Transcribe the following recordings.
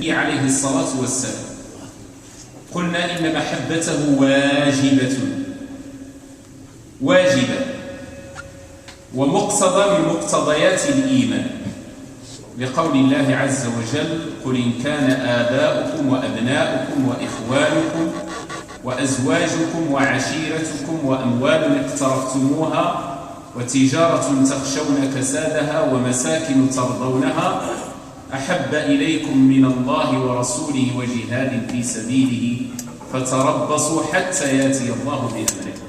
عليه الصلاة والسلام. قلنا إن محبته واجبة ومقتضى من مقتضيات الإيمان، لقول الله عز وجل: قل إن كان آباؤكم وأبناؤكم وإخوانكم وأزواجكم وعشيرتكم وأموال اقترفتموها وتجارة تخشون كسادها ومساكن ترضونها أحب إليكم من الله ورسوله وجهاد في سبيله فتربصوا حتى يأتي الله بأمره.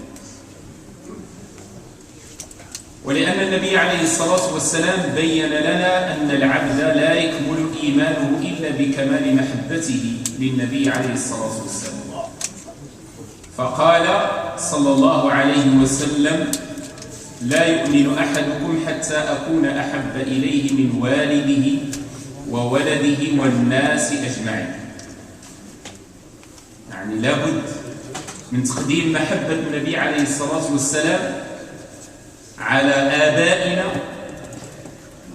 ولأن النبي عليه الصلاة والسلام بين لنا أن العبد لا يكمل إيمانه إلا بكمال محبته للنبي عليه الصلاة والسلام، فقال صلى الله عليه وسلم: لا يؤمن أحدكم حتى أكون أحب إليه من والده وولده والناس أجمعين. يعني لابد من تقديم محبة النبي عليه الصلاة والسلام على آبائنا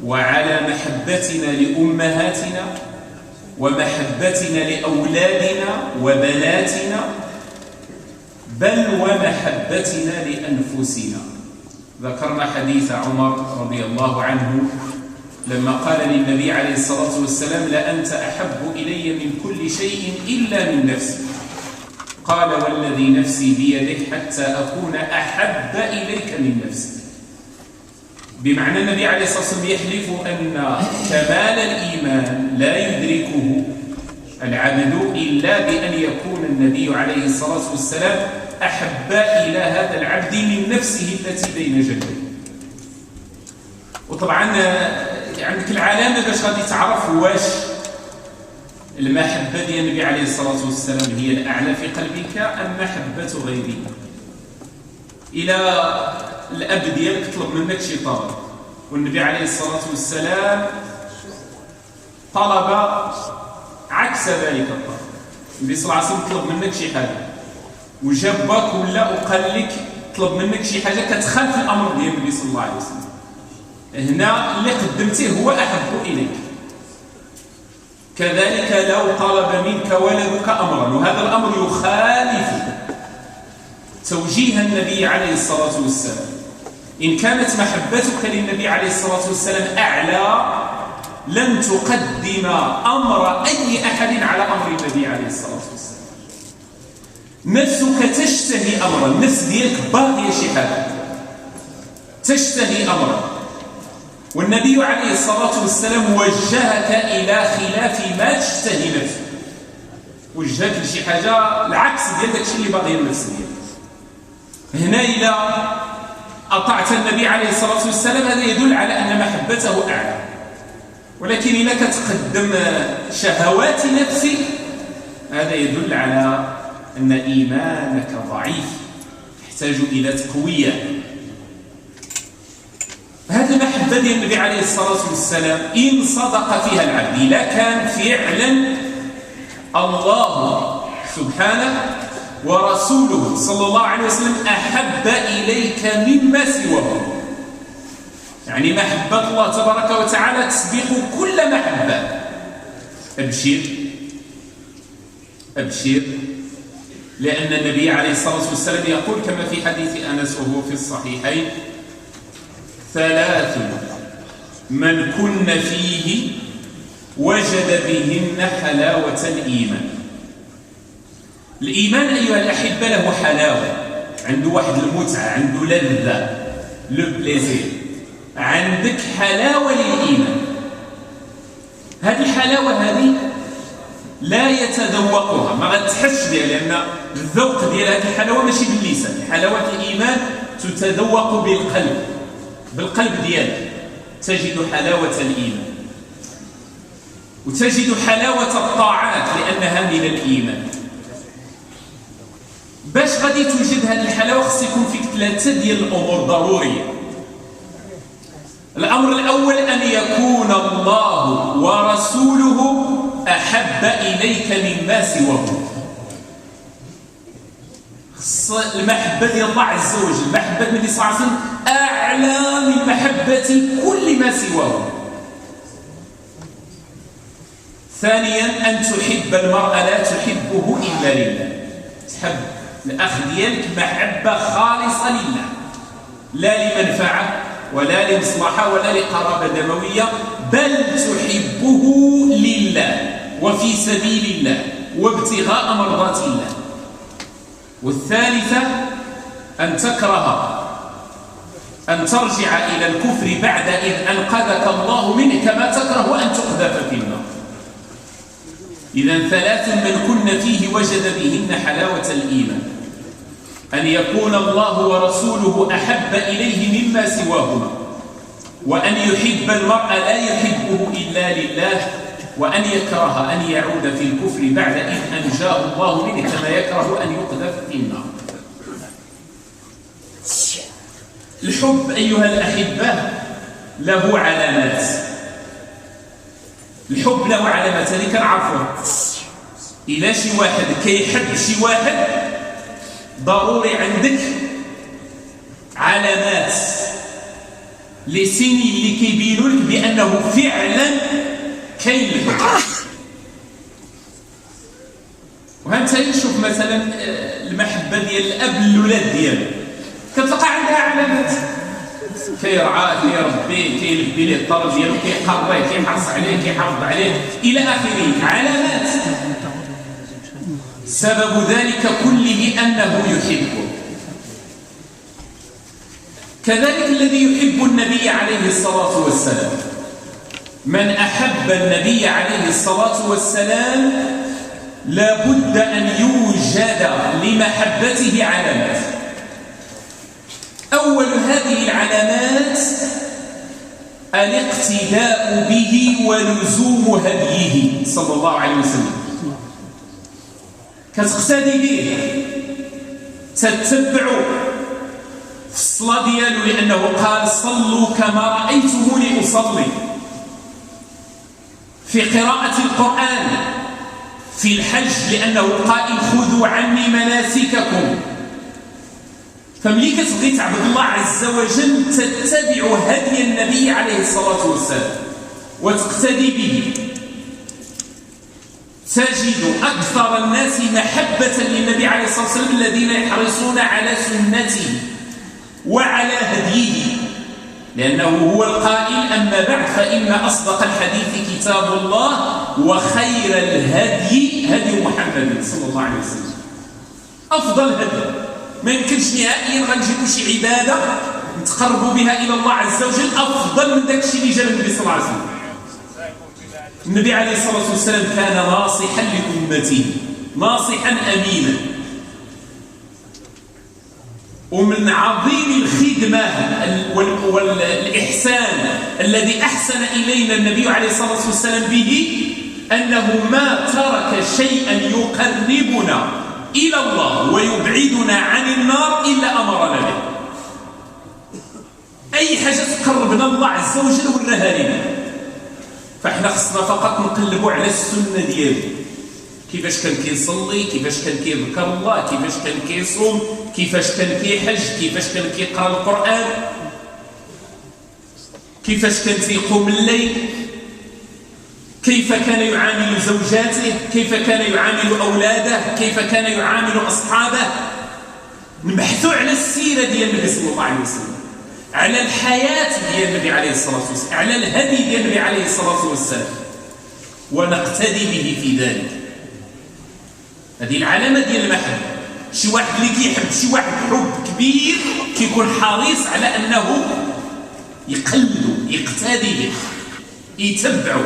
وعلى محبتنا لأمهاتنا ومحبتنا لأولادنا وبناتنا، بل ومحبتنا لأنفسنا. ذكرنا حديث عمر رضي الله عنه لما قال للنبي عليه الصلاة والسلام: لأنت أحب إلي من كل شيء إلا من نفسي. قال: والذي نفسي بيده حتى أكون أحب إليك من نفسي. بمعنى النبي عليه الصلاة والسلام يحلف أن كمال الإيمان لا يدركه العبد إلا بأن يكون النبي عليه الصلاة والسلام أحب إلى هذا العبد من نفسه التي بين جنبيه. وطبعا عندك العلامة باش غادي تعرف واش المحبة ديال النبي عليه الصلاة والسلام هي الأعلى في قلبك أم محبة غيره. إلى الأب ديالك طلب منك شي طلب والنبي عليه الصلاة والسلام طلب عكس ذلك الطلب، النبي صلى الله عليه وسلم طلب منك شي حاجة وجابك ولا وقال لك طلب منك شي حاجة كتخالف الأمر ديال النبي صلى الله عليه وسلم، هنا اللي قدمتيه هو أحب إليك. كذلك لو طلب منك ولدك أمرا وهذا الأمر يخالف توجيه النبي عليه الصلاة والسلام، إن كانت محبتك للنبي عليه الصلاة والسلام أعلى لن تقدم أمر أي أحد على أمر النبي عليه الصلاة والسلام. نفسك تشتهي أمرا، النفس ديالك باغية شي حاجة تشتهي أمرا، والنبي عليه الصلاة والسلام وجهك إلى خلاف ما تشتهي نفسك، وجهك لشي حاجة العكس ديال داكشي اللي باغي النفس ديالك. هنا إذا أطعت النبي عليه الصلاة والسلام هذا يدل على أن محبته أعلى، ولكن إذا كتقدم شهوات نفسك هذا يدل على أن إيمانك ضعيف يحتاج إلى تقوية. هذه المحبة ديال النبي عليه الصلاة والسلام إن صدق فيها العبد، إذا كان فعلا الله سبحانه ورسوله صلى الله عليه وسلم أحب إليك مما سواه، يعني محبة الله تبارك وتعالى تسبق كل محبة. أبشر، لأن النبي عليه الصلاة والسلام يقول كما في حديث أنس وهو في الصحيحين: ثلاث من كن فيه وجد بهن حلاوة الإيمان. الإيمان أيها الأحبة له حلاوة، عنده واحد المتعة، عنده لذة، لو بليزير، عندك حلاوة للإيمان. هذه الحلاوة هذه لا يتذوقها، ما غتحسش بها، لأن الذوق ديال هذه الحلاوة ماشي باللسان. حلاوة الإيمان تتذوق بالقلب ديالك، تجد حلاوة الإيمان وتجد حلاوة الطاعات لأنها من الإيمان. باش غادي توجد هذه الحلاوة خص يكون فيك ثلاثة ديال الأمور ضرورية. الأمر الأول أن يكون الله ورسوله أحب إليك مما سواه. المحبة ديال الله عز وجل، المحبة النبي صلى الله عليه وسلم أعلى من محبة كل ما سواه. ثانيا أن تحب المرء لا تحبه إلا لله، تحب الأخ ديالك محبة خالصة لله، لا لمنفعة ولا لمصلحة ولا لقرابة دموية، بل تحبه لله وفي سبيل الله وابتغاء مرضات الله. والثالثة أن تكره أن ترجع إلى الكفر بعد إذ أنقذك الله منه، كما تكره أن تقذف في النار. إذن ثلاث من كن فيه وجد بهن حلاوة الإيمان: أن يكون الله ورسوله أحب إليه مما سواهما، وأن يحب المرء لا يحبه إلا لله، وأن يكره أن يعود في الكفر بعد إذ أنجاه الله منه، كما يكره أن يقذف في النار. الحب أيها الأحبة له علامات. الحب له علامات هذه كنعرفوها. إلا شي واحد كيحب شي واحد ضروري عندك علامات لي سيني اللي كيبينوا لك بأنه فعلا كاين الحب. وهانت نشوف مثلا المحبة ديال الأب للولاد ديالو كتلقى عندها علامات، كيرعاه كيربيه كيلبي ليه الطلب ديالو كيقريه كيحرص عليه كيحافظ عليه إلى آخره، علامات. سبب ذلك كله أنه يحبه. كذلك الذي يحب النبي عليه الصلاة والسلام، من أحب النبي عليه الصلاة والسلام لا بد أن يوجد لمحبته علامات. أول هذه العلامات الاقتداء به ولزوم هديه صلى الله عليه وسلم. كتقتدي به، تتبع في الصلاة ديالو، لأنه قال: صلوا كما رأيتموني أصلي. في قراءة القرآن، في الحج، لأنه قائل: خذوا عني مناسككم. فملي كتبغي تعبد الله عز وجل تتبع هدي النبي عليه الصلاة والسلام وتقتدي به، تجد أكثر الناس محبة للنبي عليه الصلاة والسلام الذين يحرصون على سنته وعلى هديه، لأنه هو القائل: أما بعد فإن أصدق الحديث كتاب الله وخير الهدي هدي محمد صلى الله عليه وسلم. أفضل هدي، ما يمكنش نهائيا غنجيبوا شي عبادة نتقربوا بها إلى الله عز وجل أفضل من داك الشيء اللي جاب النبي صلى الله عليه وسلم. النبي عليه الصلاة والسلام كان ناصحا لأمته، ناصحا أمينا. ومن عظيم الخدمة والإحسان الذي أحسن إلينا النبي عليه الصلاة والسلام به أنه ما ترك شيئا يقربنا إلى الله ويبعدنا عن النار إلا أمرنا به. أي حاجة تقربنا الله عز وجل وراها لنا، فإحنا خصنا فقط نقلبوا على السنة ديالو، كيفاش كان كيصلي، كيفاش كان كيذكر الله، كيفاش كان كيصوم، كيفاش كان كيحج، كيفاش كان كيقرأ القرآن، كيفاش كان تيقوم الليل، كيف كان يعامل زوجاته، كيف كان يعامل أولاده، كيف كان يعامل أصحابه. نبحثوا على السيرة ديال النبي صلى الله عليه وسلم، على الحياة ديال النبي عليه الصلاة والسلام، على الهدي ديال النبي عليه الصلاة والسلام، ونقتدي به في ذلك. هذه العلامة ديال المحبة. شي واحد اللي كيحب شي واحد حب كبير كيكون حريص على أنه يقلده، يقتدي به، يتبعه.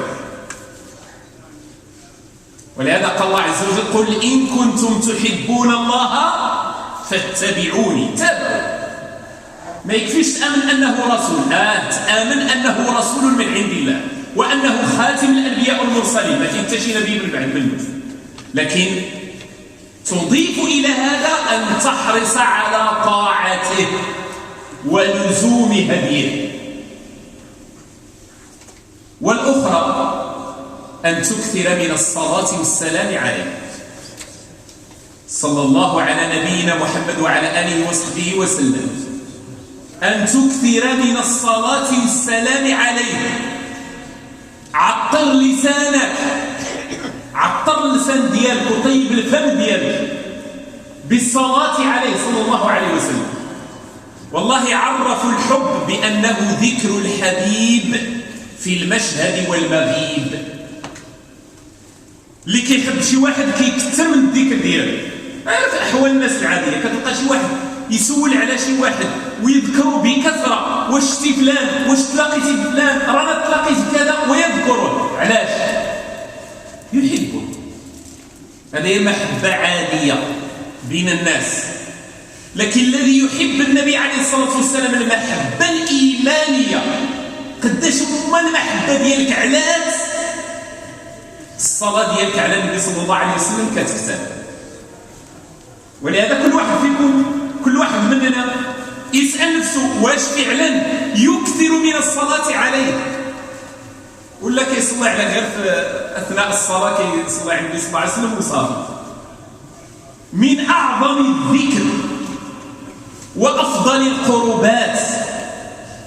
ولهذا قال الله عز وجل: قل إن كنتم تحبون الله فاتبعوني. تابعوا. ما يكفيش تآمن أنه رسول، تآمن أنه رسول من عند الله وأنه خاتم الأنبياء والمرسلين، ما كاين شي نبي من بعد منه، لكن تضيف إلى هذا أن تحرص على طاعته ولزوم هديه. والأخرى أن تكثر من الصلاة والسلام عليه صلى الله على نبينا محمد وعلى آله وصحبه وسلم. أن تكثر من الصلاة والسلام عليه. عطر لسانك اللسان ديالك وطيب الفم ديالك بالصلاة عليه صلى الله عليه وسلم. والله عرفوا الحب بأنه ذكر الحبيب في المشهد والمغيب. اللي كيحب شي واحد كيكثر من الذكر ديالو. عارف احوال الناس العاديه كتلقى شي واحد يسول على شي واحد ويذكره بكثره، واش شتي فلان، واش تلاقيتي بفلان، رانا تلاقيت كذا، ويذكره. علاش؟ يحبه. هذه محبه عاديه بين الناس. لكن الذي يحب النبي عليه الصلاه والسلام المحبه الايمانيه. قداش هما المحبه ديالك علاش الصلاة ديالك على النبي صلى الله عليه وسلم كتكتب. ولهذا كل واحد مننا يسأل نفسه واش فعلا يكثر من الصلاة عليه ولا كيصلي على غير في أثناء الصلاة كيصلي على النبي صلى الله عليه وسلم وصافي. من أعظم الذكر وأفضل القربات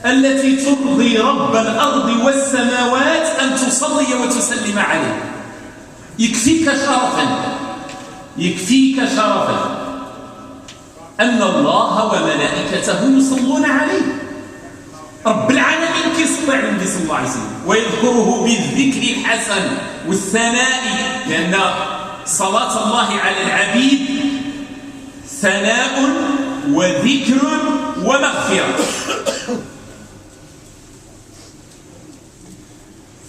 التي ترضي رب الأرض والسماوات أن تصلي وتسلم عليه. يكفيك شرفا أن الله وملائكته يصلون عليه. رب العالمين كيصلي على النبي صلى الله عليه وسلم ويذكره بالذكر الحسن والثناء، لأن صلاة الله على العبيد ثناء وذكر ومغفرة.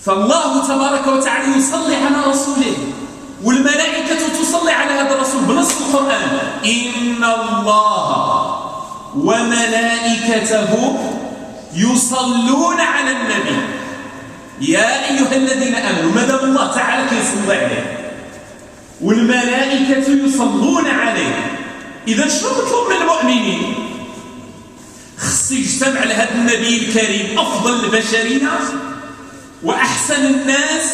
فالله تبارك وتعالى يصلي على رسوله والملائكة تصلي على هذا الرسول بنص القرآن: إن الله وملائكته يصلون على النبي يا أيها الذين آمنوا. ماذا الله تعالى يصلي عليه والملائكة يصلون عليه. إذا شنو مطلوب من المؤمنين؟ خص يجتمع لهذا النبي الكريم أفضل البشرين وأحسن الناس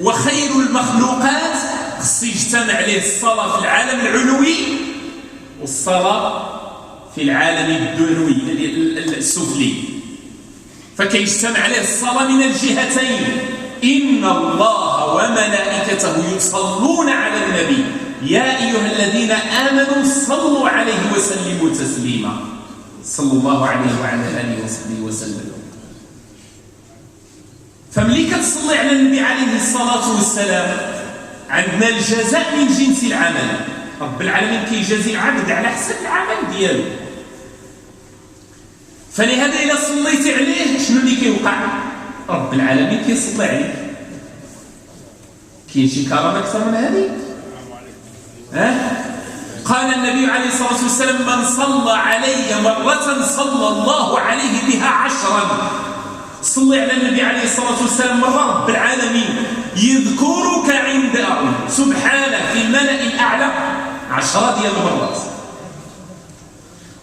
وخير المخلوقات، خص يجتمع عليه الصلاة في العالم العلوي والصلاة في العالم الدنوي السفلي. فكيجتمع عليه الصلاة من الجهتين. إن الله وملائكته يصلون على النبي يا أيها الذين آمنوا صلوا عليه وسلموا تسليما. صلى الله عليه وعلى آله وصحبه وسلم. فملي كتصلي على النبي عليه الصلاة والسلام عندنا الجزاء من جنس العمل. رب العالمين كيجازي العبد على حسب العمل ديالو. فلهذا إذا صليت عليه شنو اللي كيوقع؟ رب العالمين كيصلي عليك. كاين شي كرامة أكثر من هذه؟ قال النبي عليه الصلاة والسلام: من صلى علي مرة صلى الله عليه بها 10. صلي على النبي عليه الصلاة والسلام مرة رب العالمين يذكرك عند سبحانه في الملأ الأعلى 10 ديال المرات.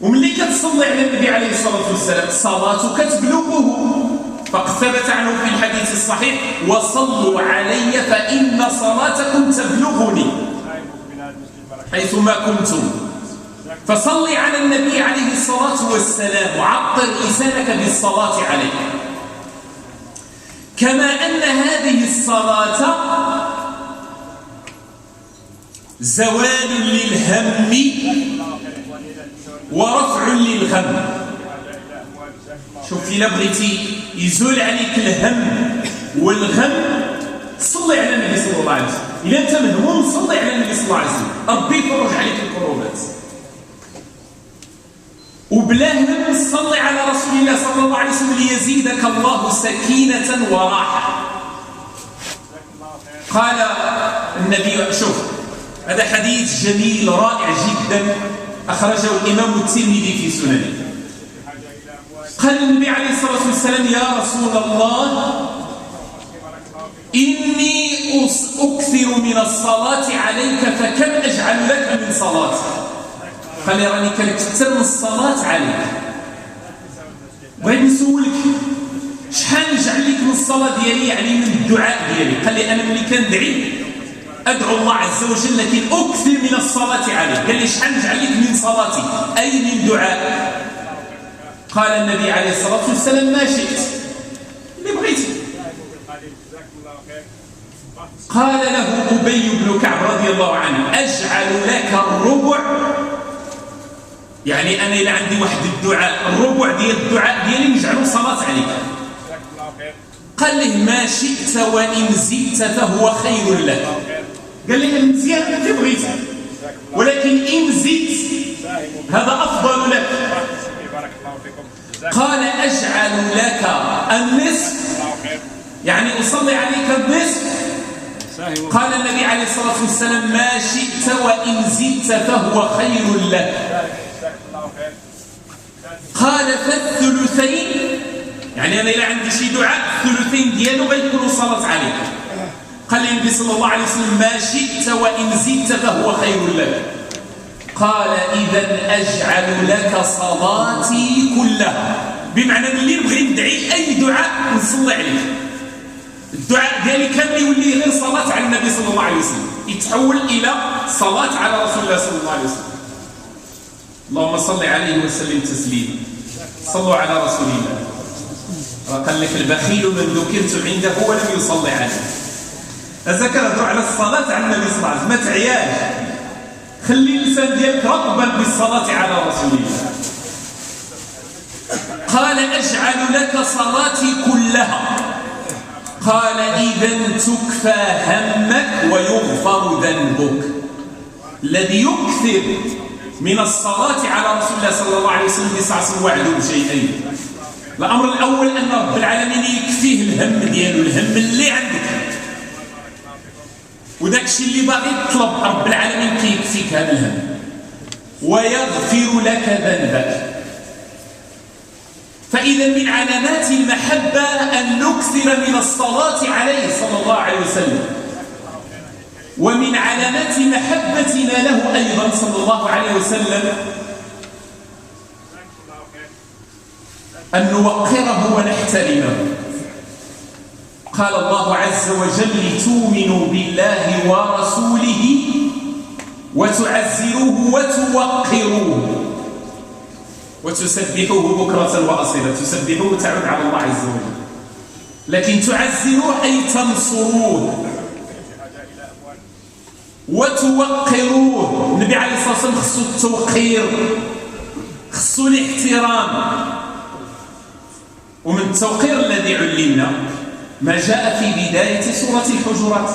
وملي كتصلي على النبي عليه الصلاة والسلام صلاتك تبلغه. فقد ثبت عنه في الحديث الصحيح: وصلوا علي فإن صلاتكم تبلغني حيثما كنتم. فصلي على النبي عليه الصلاة والسلام وعطر لسانك بالصلاة عليه. كما أن هذه الصلاة زوال للهم ورفع للغم. شوف إلا بغيتي يزول عليك الهم والغم صلي على النبي صلى الله عليه وسلم. إذا أنت مهموم صلي على النبي صلى الله عليه وسلم، ربي يفرج عليك الكروبات. وبلا هم صلي على رسول الله صلى الله عليه وسلم ليزيدك الله سكينة وراحة. قال النبي، شوف هذا حديث جميل رائع جدا أخرجه الإمام الترمذي في سننه. قال النبي عليه الصلاة والسلام: يا رسول الله إني أكثر من الصلاة عليك فكم أجعل لك من صلاتي؟ قال لي: راني كنكثر من الصلاة عليك. بغيت نسولك شحال نجعل لك من الصلاة ديالي، يعني من الدعاء ديالي؟ قال لي: أنا ملي كندعي أدعو الله عز وجل لكن أكثر من الصلاة عليك. قال لي: شحال نجعل لك من صلاتي أي من دعاء؟ قال النبي عليه الصلاة والسلام: ما شئت، اللي بغيتي. قال له أبي بن كعب رضي الله عنه أجعل لك الربع، يعني أنا إلا عندي واحد الدعاء الربع ديال الدعاء ديالي نجعلو صلاة عليك. قال له ما شئت وإن زدت فهو خير لك. قال لي مزيان كيف بغيت، ولكن إن زدت هذا أفضل لك. قال أجعل لك النصف، يعني أصلي عليك النصف. قال النبي عليه الصلاة والسلام ما شئت وإن زدت فهو خير لك. قال فالثلثين، يعني أنا إلا عندي شي دعاء الثلثين ديالو غيكونوا صلاة عليك. قال لي النبي صلى الله عليه وسلم ما شئت وإن زدت فهو خير لك. قال إذا أجعل لك صلاتي كلها، بمعنى ملي نبغي ندعي أي دعاء نصلي عليه، الدعاء ديالي كامل يولي غير صلاة على النبي صلى الله عليه وسلم، يتحول إلى صلاة على رسول الله صلى الله عليه وسلم. اللهم صل عليه وسلم تسليما. صلوا على رسول الله. قال لك البخيل من ذكرت عنده ولم يصلي عليه. أذكر أدعو على الصلاة على النبي صلى الله عليه وسلم، ما تعياش، خلي اللسان ديالك رطبا بالصلاة على رسول الله. قال أجعل لك صلاتي كلها. قال إذا تكفى همك ويغفر ذنبك. الذي يكثر من الصلاة على رسول الله صلى الله عليه وسلم بصعص وعده بشيئين. الأمر الأول أن رب العالمين يكفيه الهم ديالو، الهم اللي عندك، وداك الشيء اللي باغي يطلب رب العالمين كيكفيك هذا الهم، ويغفر لك ذنبك. فإذا من علامات المحبة أن نكثر من الصلاة عليه صلى الله عليه وسلم، ومن علامات محبتنا له أيضا صلى الله عليه وسلم أن نوقره ونحترمه. قال الله عز وجل تؤمنوا بالله ورسوله وتعزروه وتوقروه وتسبحوه بكرة وأصيلا. تسبحوه تعود على الله عز وجل، لكن تعزروه أي تنصروه، وتوقروه. النبي عليه الصلاة والسلام خصو التوقير، خصو الاحترام. ومن التوقير الذي علمنا ما جاء في بداية سورة الحجرات: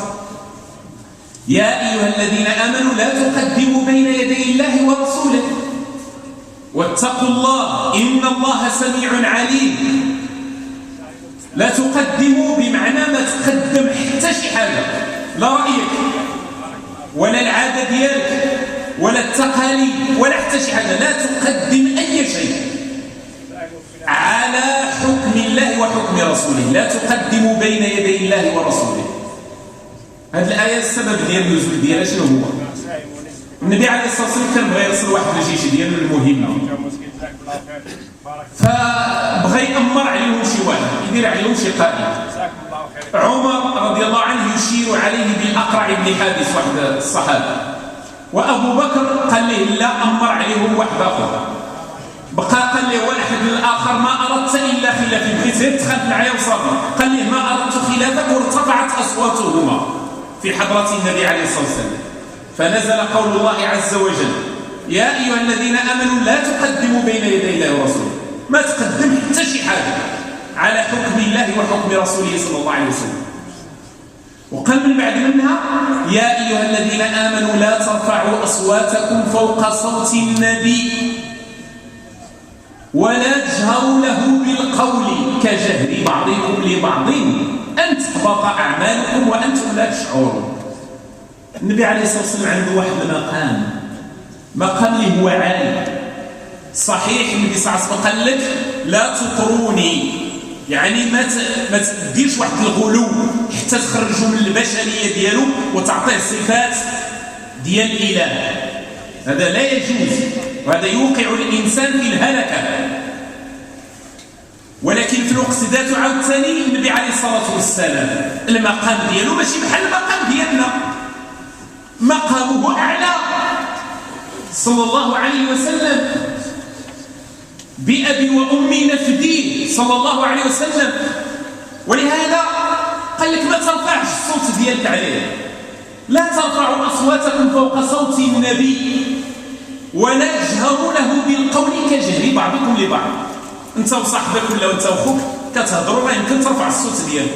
يا أيها الذين آمنوا لا تقدموا بين يدي الله ورسوله واتقوا الله إن الله سميع عليم. لا تقدموا بمعنى ما تقدم حتى شي حاجة، لا رأيك ولا العادة ديالك ولا التقاليد ولا حتى شي حاجة، لا تقدم أي شيء على حكم الله وحكم رسوله. لا تقدموا بين يدي الله ورسوله. هذه الآية السبب ديال النزول ديالها شنو هو؟ النبي عليه الصلاة والسلام كان بغى يرسل واحد الجيش ديالو المهمة، فبغى يأمر عليهم شي واحد، يدير عليهم شي قائد. عمر رضي الله عنه يشير عليه بالأقرع بن حابس واحد الصحابة، وأبو بكر قال له لا، أمر عليهم واحد آخر. بقى قال له واحد الآخر ما أردت إلا خلافي، بغيت تخلف معايا وصافي. قال له ما أردت خلافك، وارتفعت أصواتهما في حضرة النبي عليه الصلاة والسلام. فنزل قول الله عز وجل: يا أيها الذين آمنوا لا تقدموا بين يدي الله ورسوله. ما تقدم حتى شي حاجة على حكم الله وحكم رسوله صلى الله عليه وسلم. وقال من بعد منها: يا أيها الذين آمنوا لا ترفعوا أصواتكم فوق صوت النبي ولا تجهروا له بالقول كجهر بعضكم لبعض أن تحبط أعمالكم وأنتم لا تشعرون. النبي عليه الصلاة والسلام عنده واحد مقام اللي هو عالي. صحيح النبي صلى الله عليه وسلم قال لك لا تطروني، يعني ما تديرش واحد الغلو حتى تخرجوا من البشرية ديالو وتعطيه صفات ديال الإله، هذا لا يجوز، وهذا يوقع الإنسان في الهلكة. ولكن في الوقت ذاته عاوتاني النبي عليه الصلاة والسلام المقام ديالو ماشي بحال المقام ديالنا، مقامه أعلى صلى الله عليه وسلم، بأبي وأمي نفديه صلى الله عليه وسلم. ولهذا قال لك ما ترفعش الصوت ديالك عليه، لا ترفعوا أصواتكم فوق صوت النبي ولا تجهروا له بالقول كجهر بعضكم لبعض. انت وصاحبك ولا انت وخوك كتهضروا راه يمكن ترفع الصوت ديالك،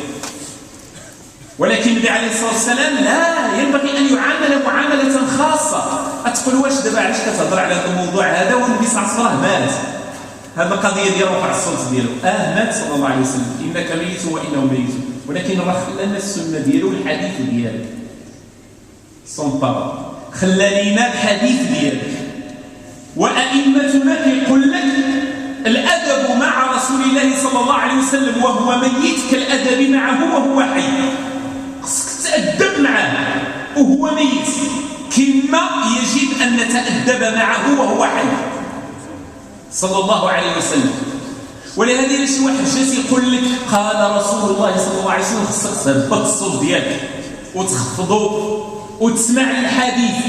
ولكن النبي عليه الصلاه والسلام لا، ينبغي ان يعامل معامله خاصه. تقول واش دابا علاش كتهضر على هذا الموضوع هذا والنبي صلى الله عليه وسلم مات؟ هذه القضيه ديال رفع الصوت ديالو مات صلى الله عليه وسلم، انك ميت وانه ميت، ولكن راه خلانا السنه ديالو والحديث ديالو صون بارول، خلى لينا الحديث ديالو. وأئمتنا كيقول لك الأدب مع رسول الله صلى الله عليه وسلم وهو ميت كالأدب معه وهو حي. خصك تأدب معه وهو ميت كما يجب أن نتأدب معه وهو حي صلى الله عليه وسلم. ولهذا شي واحد جالس يقول لك قال رسول الله صلى الله عليه وسلم، خصك تهبط الصوت ديالك وتخفضو وتسمع الحديث،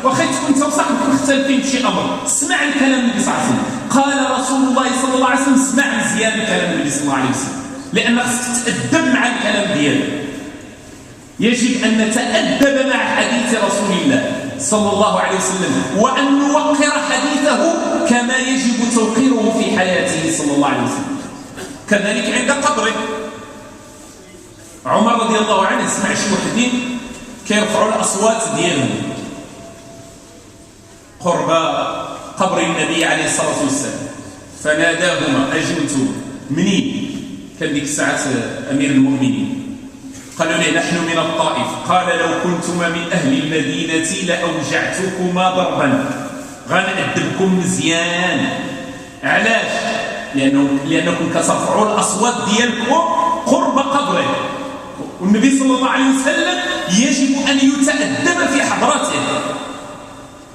واخا تكون انت وصاحبك مختلفين في شي امر، اسمع الكلام النبي صلى الله عليه وسلم. قال رسول الله صلى الله عليه وسلم، اسمع مزيان الكلام النبي صلى الله عليه وسلم، لان خصك تأدب مع الكلام ديالو. يجب ان نتأدب مع حديث رسول الله صلى الله عليه وسلم، وان نوقر حديثه كما يجب توقيره في حياته صلى الله عليه وسلم. كذلك عند قبره عمر رضي الله عنه، سمع شي وحدين كيرفعوا الاصوات ديالهم قرب قبر النبي عليه الصلاه والسلام، فناداهما اجلتما. منين كان ديك الساعه امير المؤمنين؟ قالوا له نحن من الطائف. قال لو كنتما من اهل المدينه لاوجعتكما ضربا، غنأدبكم مزيان. علاش؟ لانكم كترفعوا الاصوات ديالكم قرب قبره، والنبي صلى الله عليه وسلم يجب ان يتأدب في حضرته.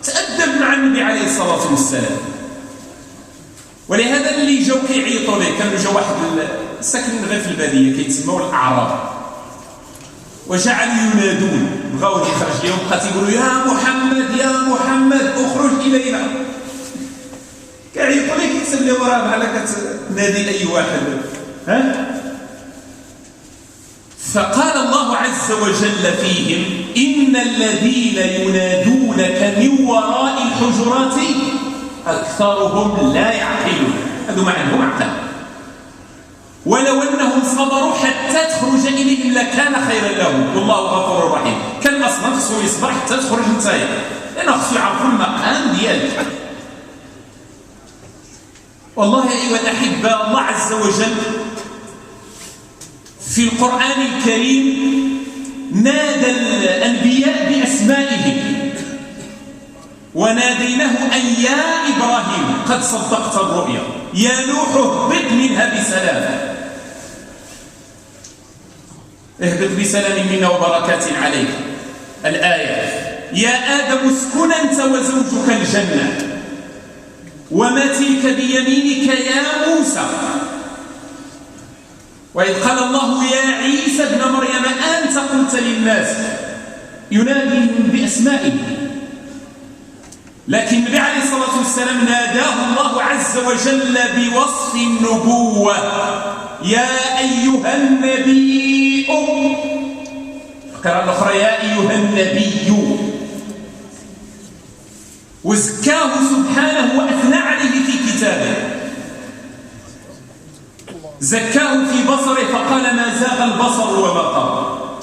تأدب مع النبي عليه الصلاة والسلام. ولهذا اللي جاو كيعيطوا ليه، كانوا جا واحد ساكنين غير في البادية كيتسموا الأعراب، وجعلوا ينادون، بغاو يخرج لهم، بقات يقولوا يا محمد يا محمد اخرج إلينا. كيعيطوا ليه كيتسمى وراه بحال كتنادي أي واحد. فقال الله عز وجل فيهم إن الذين ينادونك من وراء الحجرات أكثرهم لا يعقلون. هذا ما عندهم عقل، ولو أنهم صبروا حتى تخرج إليهم لكان خيرا لهم والله غفور رحيم. كان أصلا خصو يصبر حتى تخرج نتايا، لأنه خصو يعرفوا المقام ديالك. والله يا أيها الأحبة، الله عز وجل في القرآن الكريم نادى الأنبياء بأسمائهم، وناديناه أن يا إبراهيم قد صدقت الرؤيا، يا نوح اهبط منها بسلام، اهبط بسلام منا وبركات عليك. الآية يا آدم اسكن أنت وزوجك الجنة، وما تلك بيمينك يا موسى. وإذ قال الله يا عيسى ابن مريم أنت قلت للناس، يناديهم بأسمائهم. لكن النبي عليه الصلاة والسلام ناداه الله عز وجل بوصف النبوة، يا أيها النبي. القراءة الأخرى يا أيها النبي، وزكاه سبحانه وأثنى عليه في كتابه. زكاه في بصره فقال ما زاغ البصر وما طغى،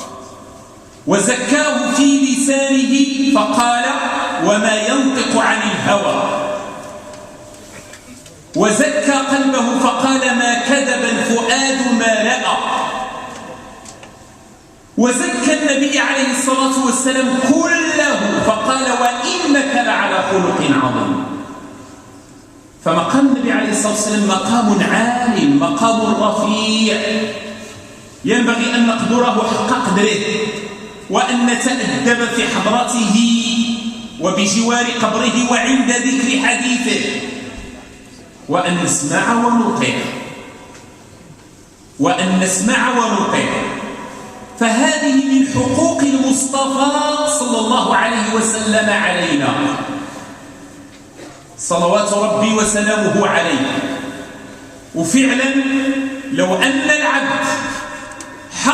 وزكاه في لسانه فقال وما ينطق عن الهوى، وزكى قلبه فقال ما كذب الفؤاد ما رأى، وزكى النبي عليه الصلاة والسلام كله فقال وإنك لعلى خلق عظيم. فمقام النبي عليه الصلاة والسلام مقام عال، مقام رفيع، ينبغي أن نقدره حق قدره، وأن نتأدب في حضرته وبجوار قبره وعند ذكر حديثه، وأن نسمع ونطيع، وأن نسمع ونطيع. فهذه من حقوق المصطفى صلى الله عليه وسلم علينا، صلوات ربي وسلامه عليه. وفعلا لو أن العبد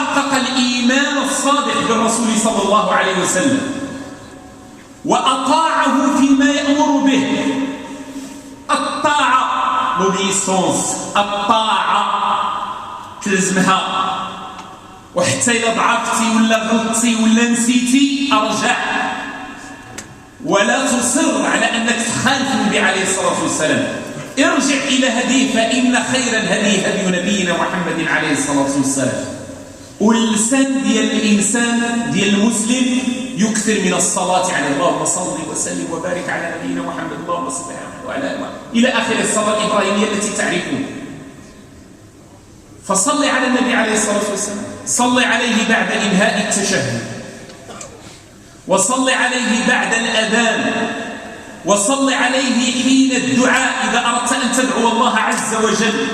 حقق الإيمان الصادق بالرسول صلى الله عليه وسلم وأطاعه فيما يأمر به. الطاعة l'obéissance، الطاعة تلزمها، وحتى إذا ضعفتي ولا غلطتي ولا نسيتي أرجع، ولا تصر على أنك تخالف النبي عليه الصلاة والسلام. ارجع إلى هديه، فإن خير الهدي هدي نبينا محمد عليه الصلاة والسلام. واللسان ديال الإنسان ديال المسلم يكثر من الصلاة على اللهم صل وسلم وبارك على نبينا محمد، اللهم صل وعلى إلى آخر الصلاة الإبراهيمية التي تعرفون. فصل على النبي عليه الصلاة والسلام، صل عليه بعد إنهاء التشهد، وصل عليه بعد الأذان، وصل عليه حين الدعاء إذا أردت أن تدعو الله عز وجل.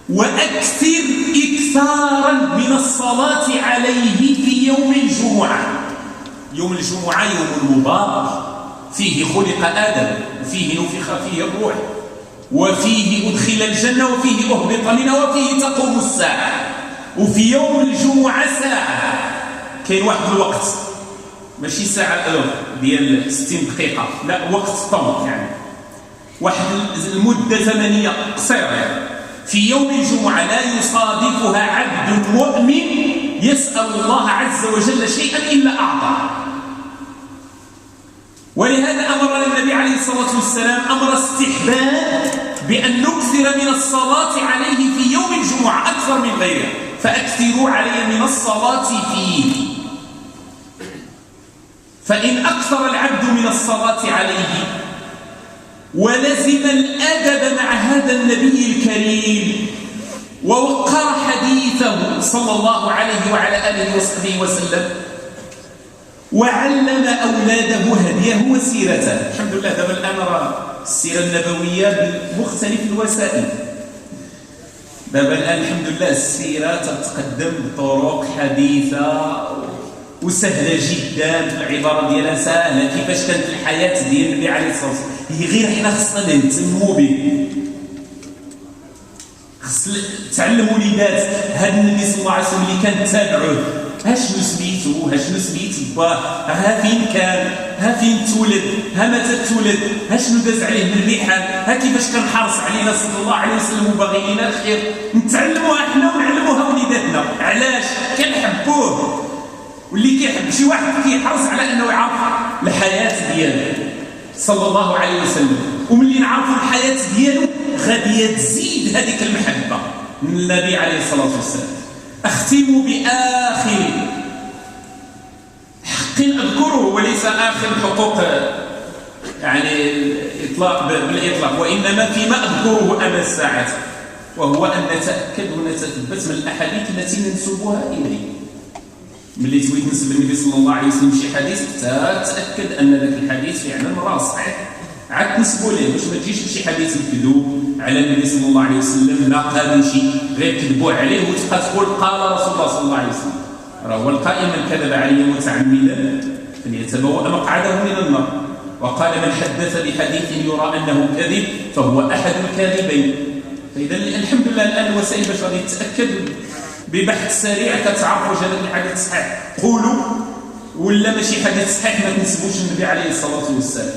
وأكثر إكثارا من الصلاة عليه في يوم الجمعة. يوم الجمعة يوم مبارك، فيه خلق آدم، وفيه نفخ فيه الروح، وفيه أدخل الجنة، وفيه أهبط منها، وفيه تقوم الساعة. وفي يوم الجمعة ساعة، كاين واحد الوقت ماشي ساعة ديال 60 دقيقة، لا، وقت طويل، يعني واحد المدة زمنية قصيرة. يعني في يوم الجمعة لا يصادفها عبد مؤمن يسأل الله عز وجل شيئا إلا أعطاه. ولهذا أمرنا النبي عليه الصلاة والسلام أمر استحباب بأن نكثر من الصلاة عليه في يوم الجمعة أكثر من غيره، فأكثروا علي من الصلاة فيه. فإن أكثر العبد من الصلاة عليه ولزم الأدب مع هذا النبي الكريم ووقر حديثه صلى الله عليه وعلى آله وصحبه وسلم، وعلم أولاده هديه وسيرته. الحمد لله دابا الآن راه السيرة النبوية بمختلف الوسائل. دابا الآن الحمد لله السيرة تتقدم بطرق حديثة وسهلة جدا، العبارة ديالها سهلة، كيفاش كانت الحياة ديال النبي عليه الصلاة والسلام. هي غير حنا خصنا نهتموا به، خص تعلموا وليدات هذا النبي صلى الله عليه وسلم اللي كان تابعوه، شنو سميتو، شنو سميت باه، ها فين كان، ها فين تولد، ها متى تولد، شنو داز عليه من الرحال، ها كيفاش كان حرص علينا صلى الله عليه وسلم وباغي لنا الخير. نتعلموها احنا ونعلموها وليداتنا. علاش؟ كنحبوه، واللي كيحب شي واحد كيحرص على انه يعرف الحياه ديالو صلى الله عليه وسلم، وملي نعرفوا الحياه ديالو غادي تزيد هذيك المحبه من النبي عليه الصلاه والسلام. اختم باخر حق اذكره، وليس اخر حقوق يعني اطلاق بالاطلاق، وانما فيما اذكره انا الساعه، وهو ان نتاكد ونتثبت من الاحاديث التي ننسبها اليه. ملي تبغي تنسب النبي صلى الله عليه وسلم شي حديث تتاكد ان ذاك الحديث فعلا راه صحيح، عاد تنسبوا ليه، باش ما تجيش شي حديث مكذوب على النبي صلى الله عليه وسلم ناقل شي غير كذبوا عليه وتبقى تقول قال رسول الله صلى الله عليه وسلم. راه هو القائل من كذب علي متعمدا فليتبوأ مقعده من النار، وقال من حدث بحديث يرى انه كذب فهو احد الكاذبين. فاذا الحمد لله الان الوسائل باش غادي تتاكد ببحث سريع كتعرفوا واش هذا الحديث صحيح قولوا، ولا ماشي حديث صحيح ما تنسبوش النبي عليه الصلاه والسلام.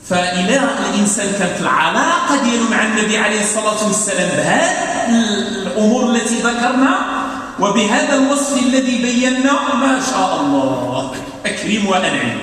فإذا الإنسان كانت العلاقة ديالو مع النبي عليه الصلاة والسلام بهذه الأمور التي ذكرنا وبهذا الوصف الذي بينا، ما شاء الله أكرم وأنعم.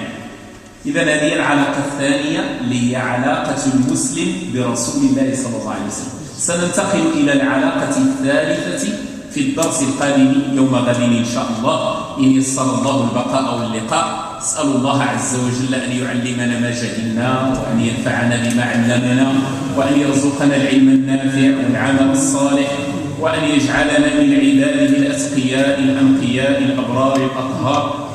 إذا هذه العلاقة الثانية اللي هي علاقة المسلم برسول الله صلى الله عليه وسلم. سننتقل إلى العلاقة الثالثة في الدرس القادم يوم غد إن شاء الله، إن يسر الله البقاء واللقاء. أسأل الله عز وجل أن يعلمنا ما جهلنا، وأن ينفعنا بما علمنا، وأن يرزقنا العلم النافع والعمل الصالح، وأن يجعلنا من عباده الأتقياء الأنقياء الأبرار الأطهار،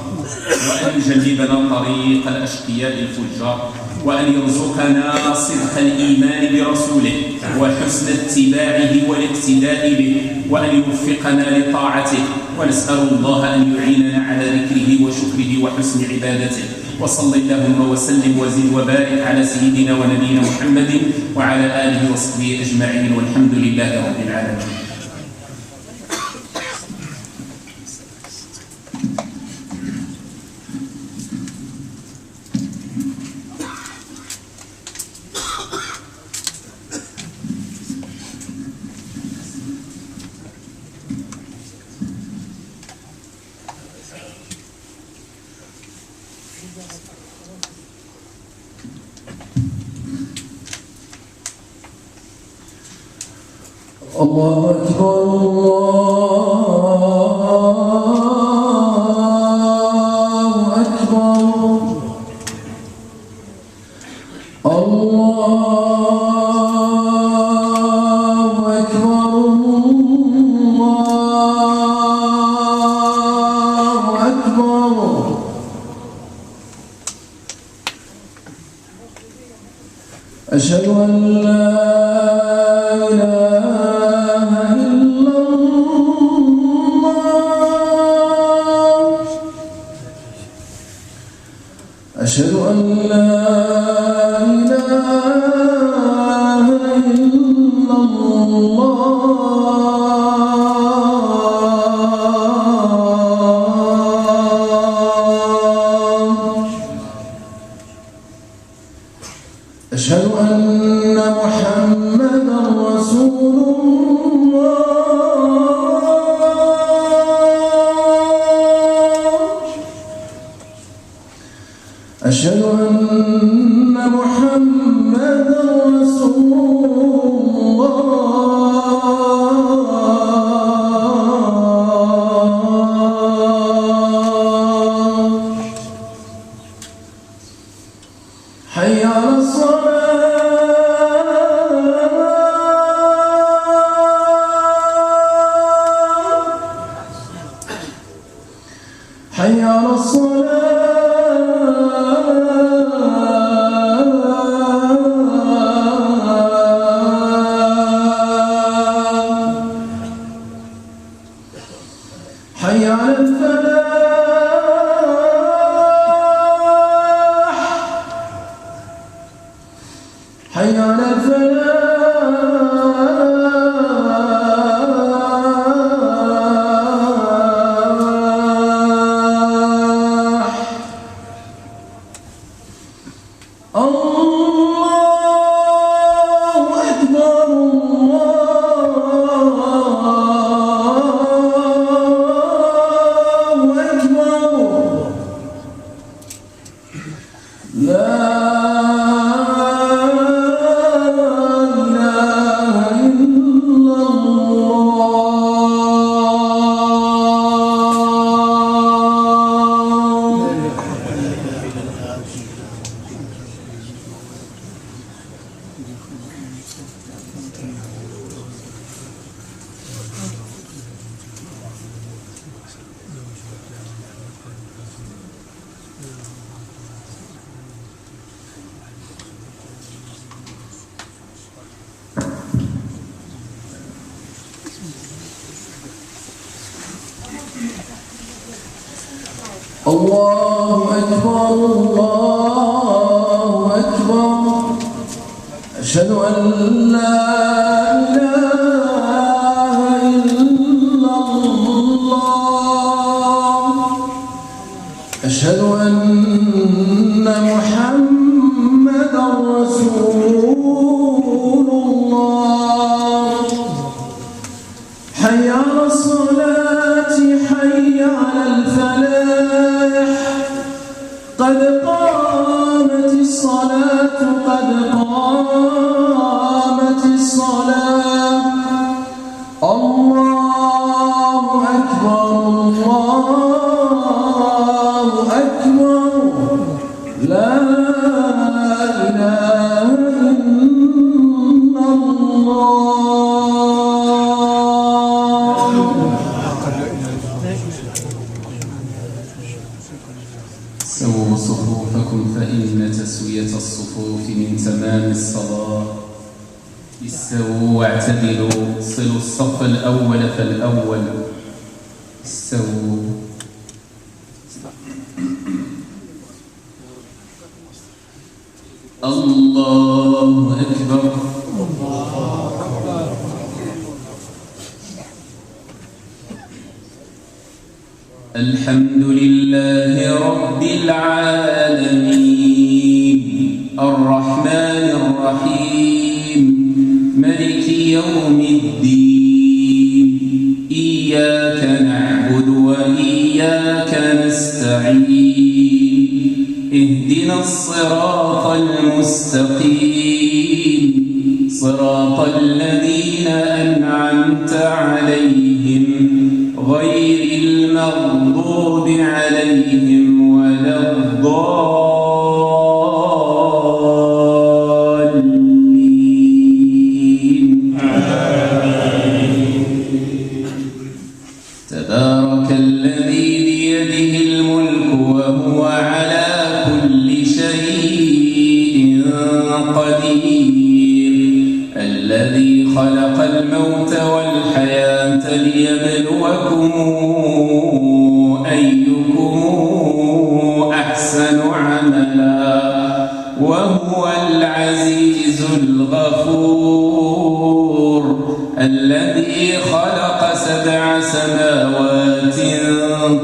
وأن يجنبنا طريق الأشقياء الفجار، وأن يرزقنا صدق الإيمان برسوله وحسن اتباعه والاقتداء به، وأن يوفقنا لطاعته، ونسأل الله أن يعيننا على ذكره وشكره وحسن عبادته. وصل اللهم وسلم وزد وبارك على سيدنا ونبينا محمد وعلى آله وصحبه أجمعين، والحمد لله رب العالمين. الله أكبر الله أكبر الله أكبر الله أكبر أشهد أن لا إله إلا الله أشهد أن لا إله إلا الله أشهد أن محمدا رسول الله أشهد أن محمدا رسول الله حي على حي على الصلاة حي على الفلاح حي على الفلاح الله أكبر الله أكبر لا إله إلا الله أكبر الله أكبر أشهد أن لا إله إلا الله أشهد أن محمدا رسول الله حي على الصلاة حي على الفلاح قد قامت الصلاة قد قامت الصلاة الله أكبر الله أكبر لا إله إلا الله سووا صفوفكم فإن تسوية الصفوف من تمام الصلاة. استووا واعتدلوا، صلوا الصف الأول فالأول. استووا. الله أكبر. الحمد لله رب العالمين الرحمن الرحيم ملك يوم الدين إياك نعبد وإياك نستعين اهدنا الصراط المستقيم صراط الذين أنعمت عليهم غير المغضوب عليهم ولا الضالين. تبارك الذي بيده الملك وهو على كل شيء قدير الذي خلق الموت والحياة ليبلوكم أيكم أحسن عملا وهو العزيز الغفور الذي خلق 7 سماوات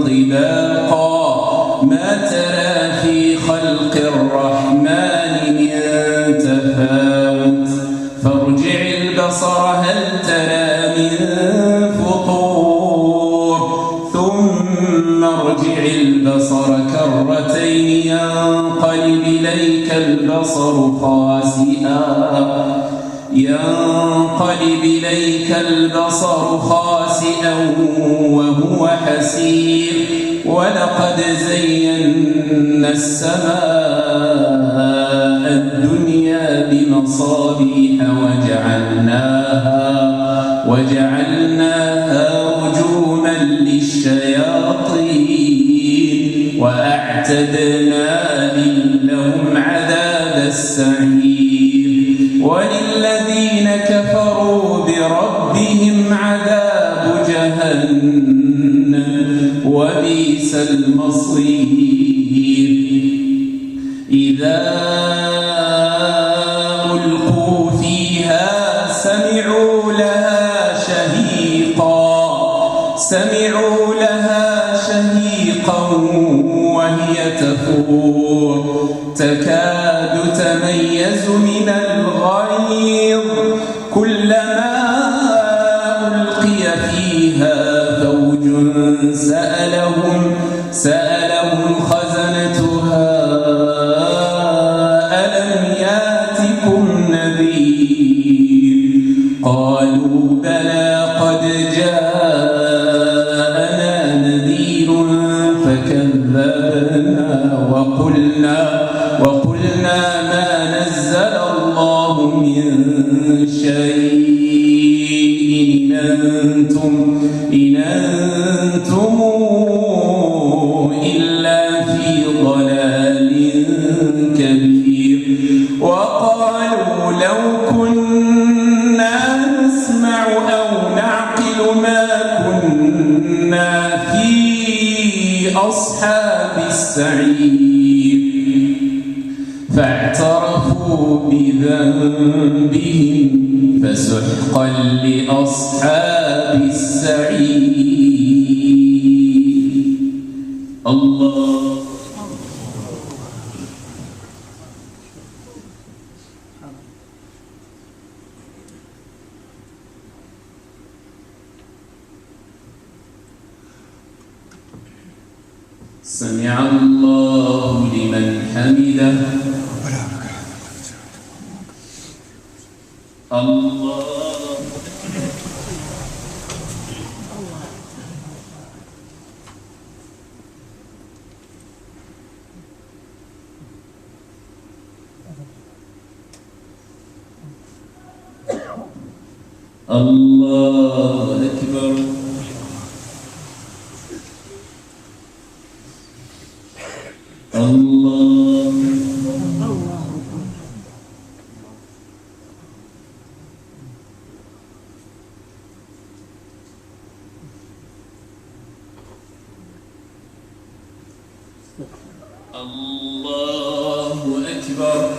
طباقا ما ترى في خلق الرحمن من تفاوت فارجع البصر هل ترى من فطور ثم ارجع البصر كرتين ينقلب إليك البصر خاسئا وهو حسير ولقد زينا السماء الدنيا بمصابيح وجعلناها رجوما للشياطين وأعتدنا لهم عذاب السعير وللذين كفروا بربهم عذاب جهنم وبئس المصير إذا ألقوا فيها سمعوا لها شهيقا وهي تفور تكاد تميز من الغيظ كلما ألقي فيها فوج سألهم خزنتها ألم ياتكم نذير قالوا بلى قد جاءنا نذير فكذبنا وقلنا ما نزل الله من شيء إن أنتم إلا في ضلال كبير وقالوا لو كنا نسمع أو نعقل ما كنا في أصحاب السعير فاعترفوا بذنبهم فسحقا لأصحاب السعير. الله سمع الله لمن حمده. الله الله أكبر. الله الله أكبر.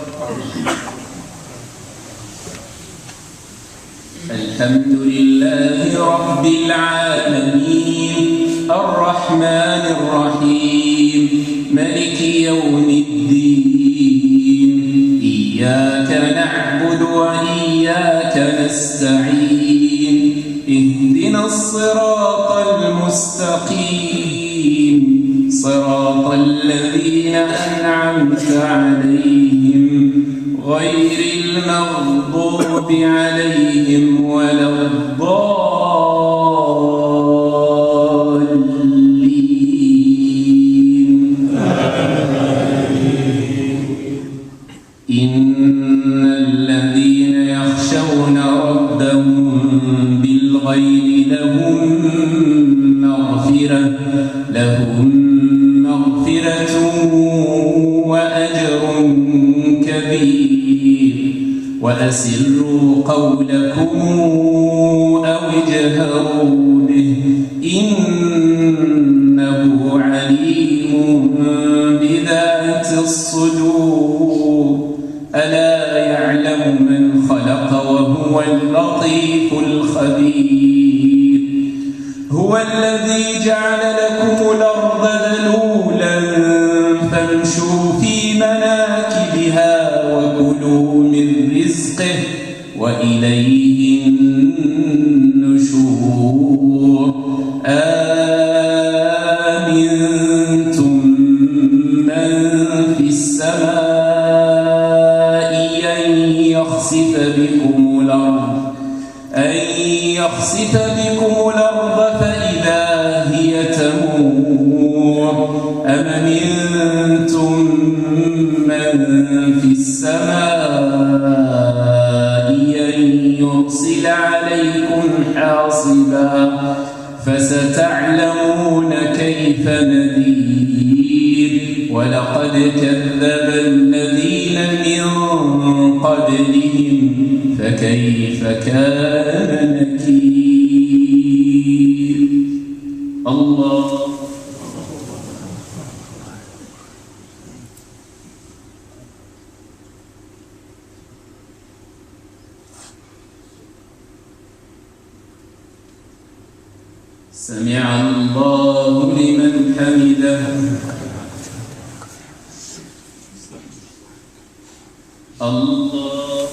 الحمد لله رب العالمين الرحمن الرحيم ملك يوم الدين إياك نعبد وإياك نستعين اهدنا الصراط المستقيم صراط الذين الذين أنعمت عليهم غير المغضوب عليهم ولا الضالين. إن الذين يخشون ربهم بالغيب لهم مغفرة وأجر كبير. وأسروا قولكم أو اجهروا به إنه عليم بذات الصدور. ألا يعلم من خلق وهو اللطيف الخبير. هو الذي جعل لكم الأرض ذلولا فامشوا في مناكبها وكلوا من رزقه وإليه النشور. آمنتم من في السماء أن يخسف بكم الأرض فإذا هي تمور. أم أمنتم من في السماء أن يرسل عليكم حاصبا فستعلمون كيف نذير. ولقد كذب الذين من قبلهم فكيف كان نكير. الله سمع الله لمن حمده. الله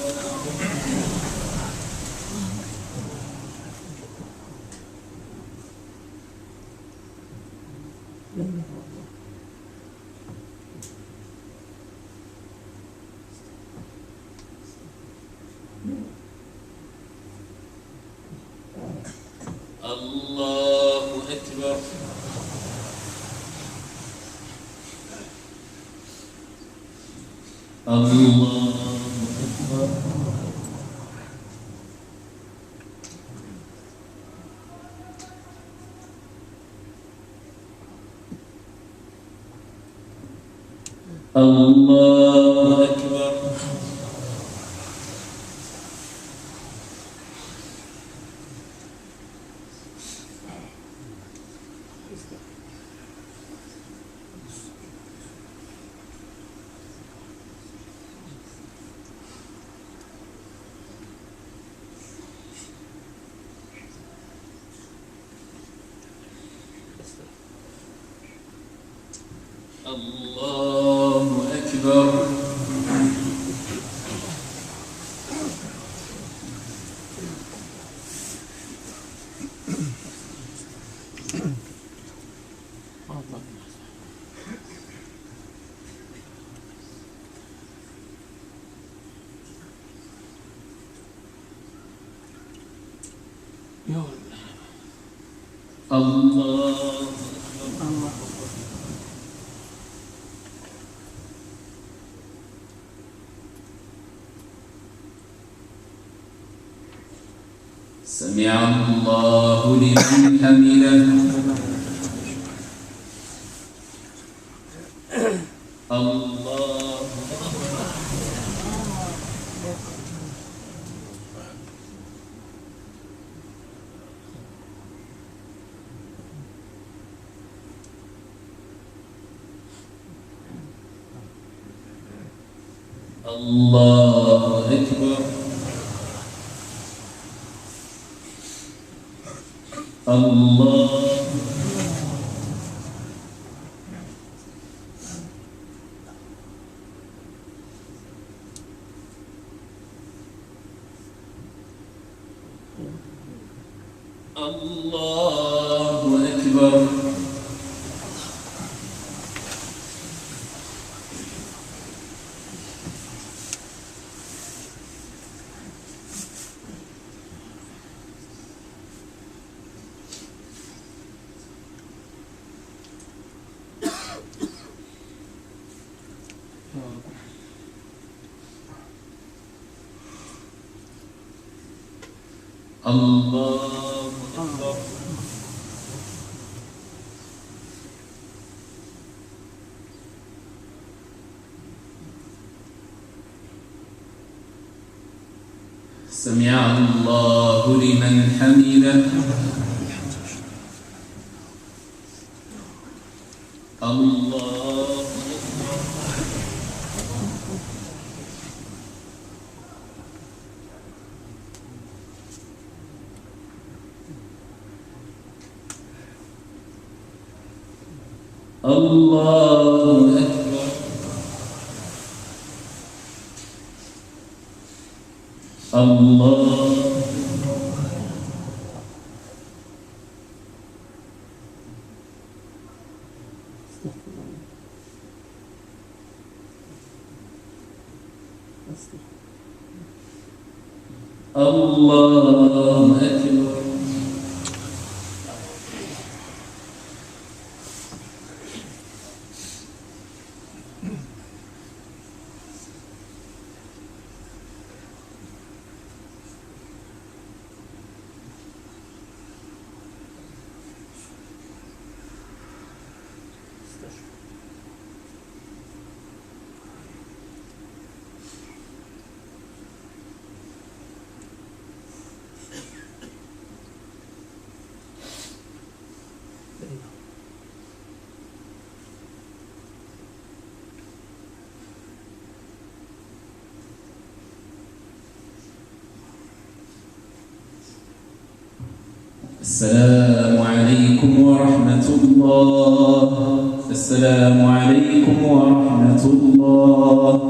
الله أكبر. الله أكبر. الله أكبر. الله أكبر. الله سمع الله لمن حمده. الله الله أكبر. الله الله أكبر. الله أكبر. سمع الله لمن حمده. الله الله أكبر. الله الله أكبر. السلام عليكم ورحمة الله. السلام عليكم ورحمة الله.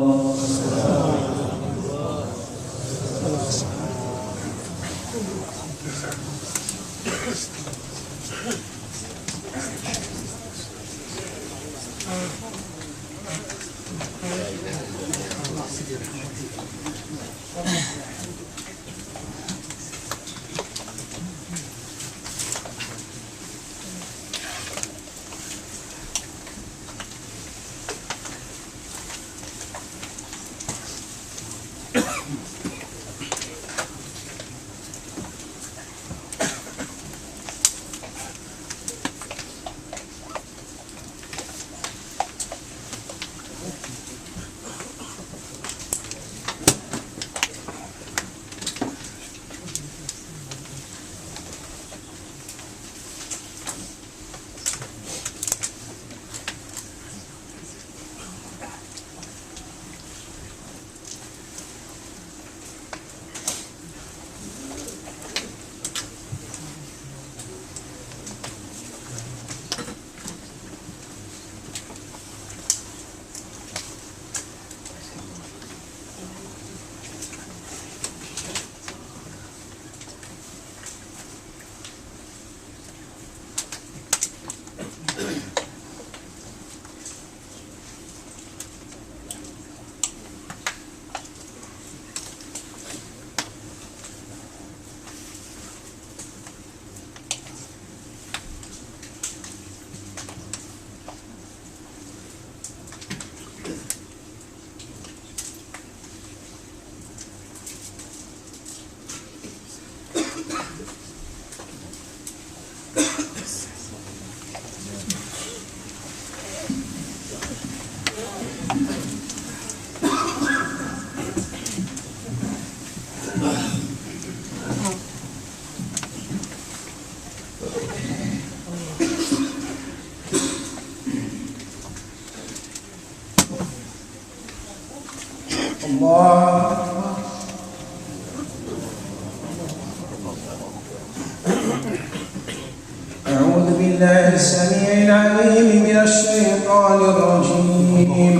أعوذ بالله السميع العليم من الشيطان الرجيم.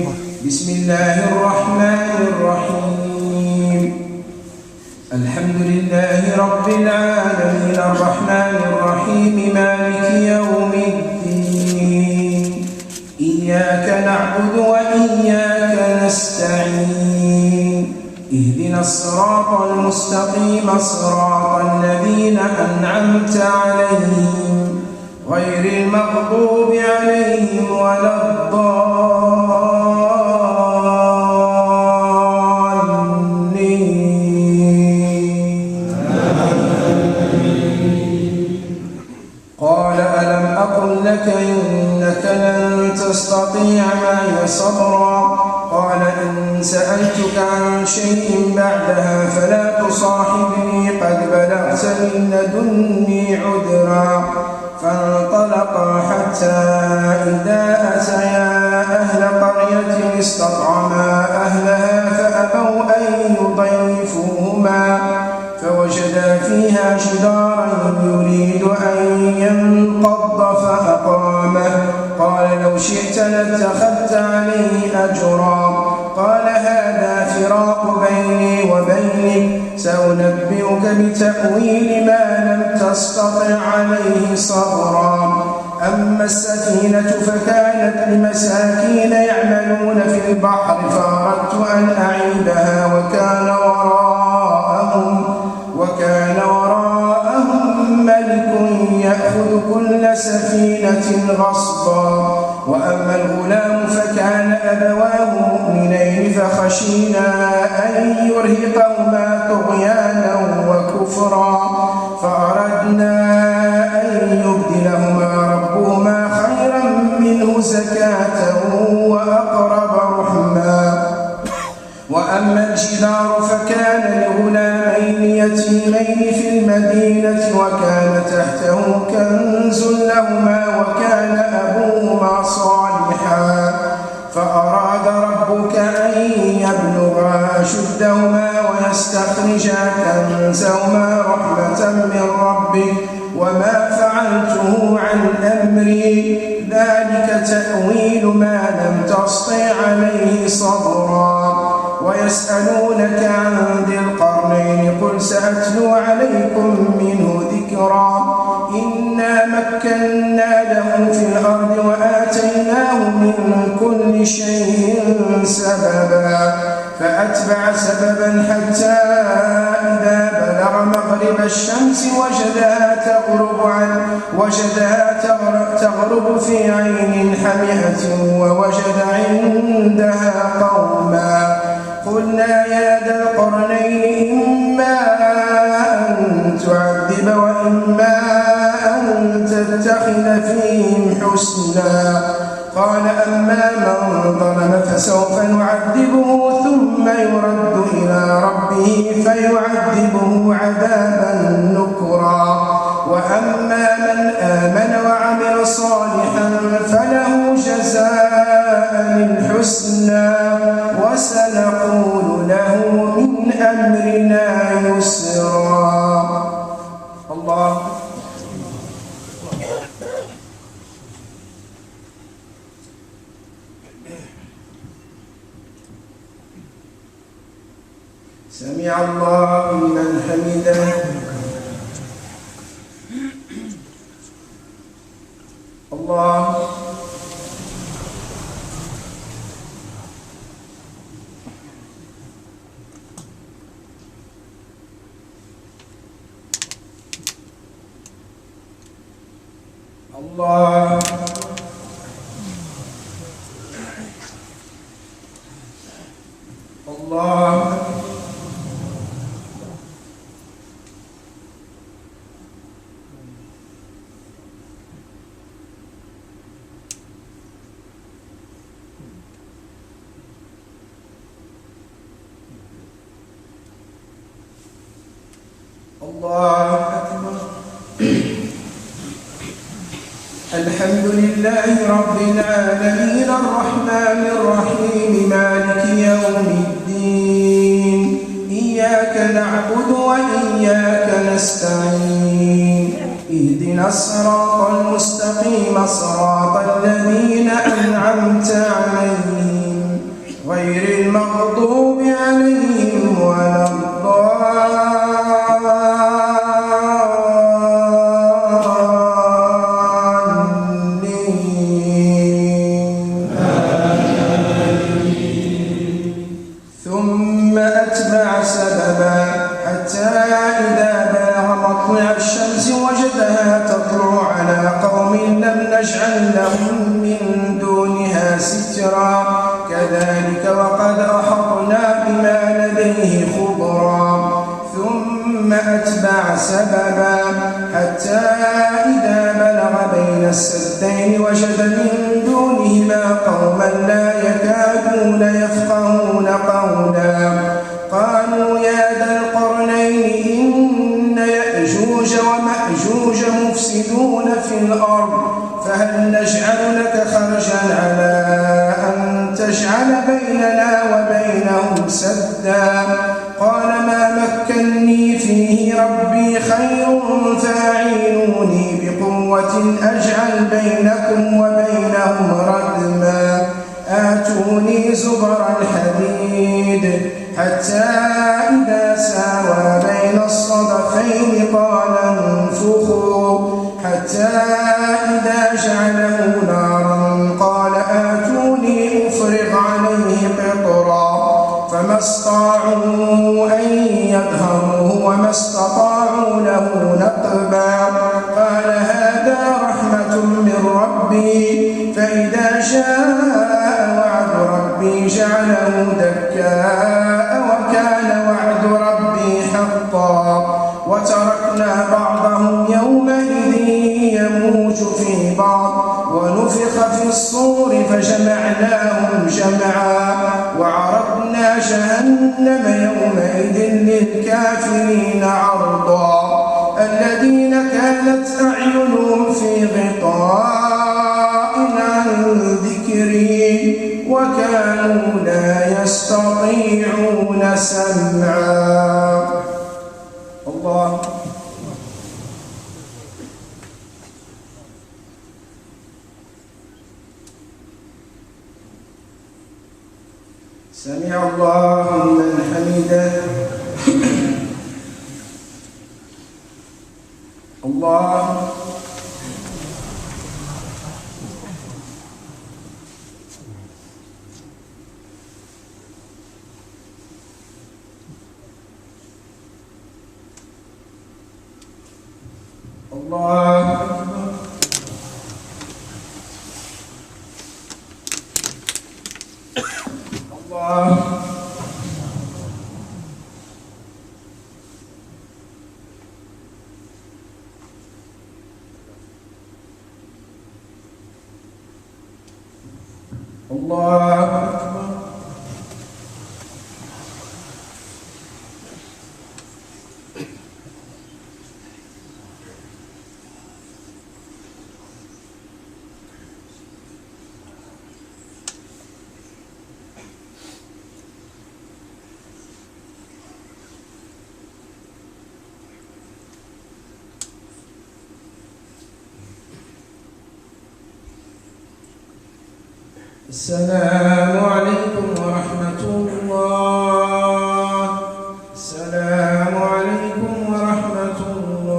بسم الله الرحمن الرحيم. الحمد لله رب العالمين الرحمن الرحيم مالك يوم الدين. إياك نعبد وإياك نستعين. اهدنا الصراط المستقيم صراط الذين أنعمت عليهم غير المغضوب عليهم ولا الضالين. سألتك عن شيء بعدها فلا تصاحبني قد بلغت من لدني عذرا. فانطلقا حتى إذا أتيا أهل قرية استطعما أهلها فأبوا أن يضيفوهما فوجدا فيها جدارا يريد أن ينقض فأقامه. قال لو شئت لاتخذت عليه أجرا. قال هذا فراق بيني وبينك سأنبئك بتأويل ما لم تستطع عليه صبرا. أما السفينة فكانت لمساكين يعملون في البحر فأردت أن أعيبها وكان وراءهم ملك يأخذ كل سفينة غصبا. وأما الغلام فكان أبواه مؤمنين فخشينا أن يرهقهما طغيانا وكفرا فأردنا أن يبدلهما ربهما خيرا منه زكاة وأقرب رحما. وأما الجدار فكان لغلامين يتيمين في المدينة وكان تحته كنز لهما وكان أبوهما صالحا فأراد ربك أن يبلغا أشدهما ويستخرجا كنزهما رحمة من ربك وما فعلته عن أمري ذلك تأويل ما لم تسطع عليه صبرا. ويسألونك عن ذي القرنين قل سأتلو عليكم منه ذكرا. إنا مكنا له في الأرض وآتيناه من كل شيء سببا فأتبع سببا حتى إذا بلغ مغرب الشمس وجدها تغرب في عين حمئة ووجد عندها قوما. قلنا يا ذا القرنين إما أن تعذب وإما أن تتخذ فيهم حسنا. قال أما من ظلم فسوف نعذبه ثم يرد إلى ربه فيعذبه عذابا نكرا. وأما من آمن وعمل صالحا فله جزاء الحسنى وسنقول له من أمرنا يسرا. الله سمع الله لمن حمده. الله الله الله الله أكبر. الحمد لله رب العالمين الرحمن الرحيم مالك يوم الدين إياك نعبد وإياك نستعين اهدنا الصراط المستقيم صراط الذين أنعمت عليهم غير المغضوب عليهم ولا الضالين. ثم أتبع سببا حتى إذا بلغ مطلع الشمس وجدها تطلع على قوم لم نجعل لهم من دونها سترا كذلك وقد أحطنا بما لديه خبرا. ثم أتبع سببا حتى إذا بلغ بين السدين وجد من دونهما قوما لا يكادون يفقهون قولا بيننا وبينهم سدا. قال ما مكني فيه ربي خير فاعينوني بقوة أجعل بينكم وبينهم ردما. آتوني زبر الحديد حتى إذا ساوى بين الصدفين قال انفخوا حتى إذا جعله نارا قال آتوني أفرغ عليه قطرا. فما استطاعوا أن يظهروه وما استطاعوا له نقبا. قال هذا رحمة من ربي فإذا شاء وعد ربي جعله دكاء وكان وعد ربي حقا. وتركنا بعضهم يومئذ يموج في بعض ونفخ في الصور فجمعناهم جمعا. وعرضنا جهنم يومئذ للكافرين عرضا. الذين كانت أعينهم في غطاء عن ذكري وكانوا لا يستطيعون سمعا. الله سمع الله لمن حمده. الله الله أكبر. الله الله أكبر. السلام عليكم ورحمة الله. السلام عليكم ورحمة الله.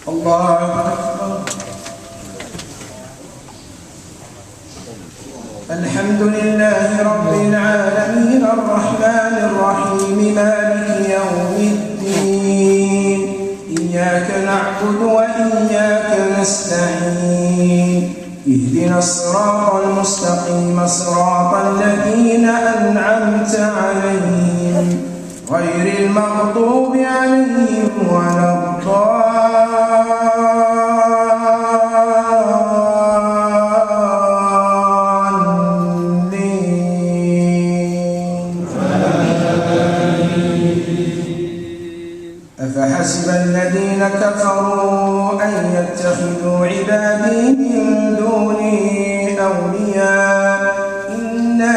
الله أكبر. الحمد لله رب العالمين الرحمن الرحيم مالك يوم الدين. إياك نعبد وإياك نستعين. اهدنا الصراط المستقيم صراط الذين أنعمت عليهم غير المغضوب عليهم ولا أفحسب الذين كفروا أن يتخذوا عبادي من دوني أولياء إنا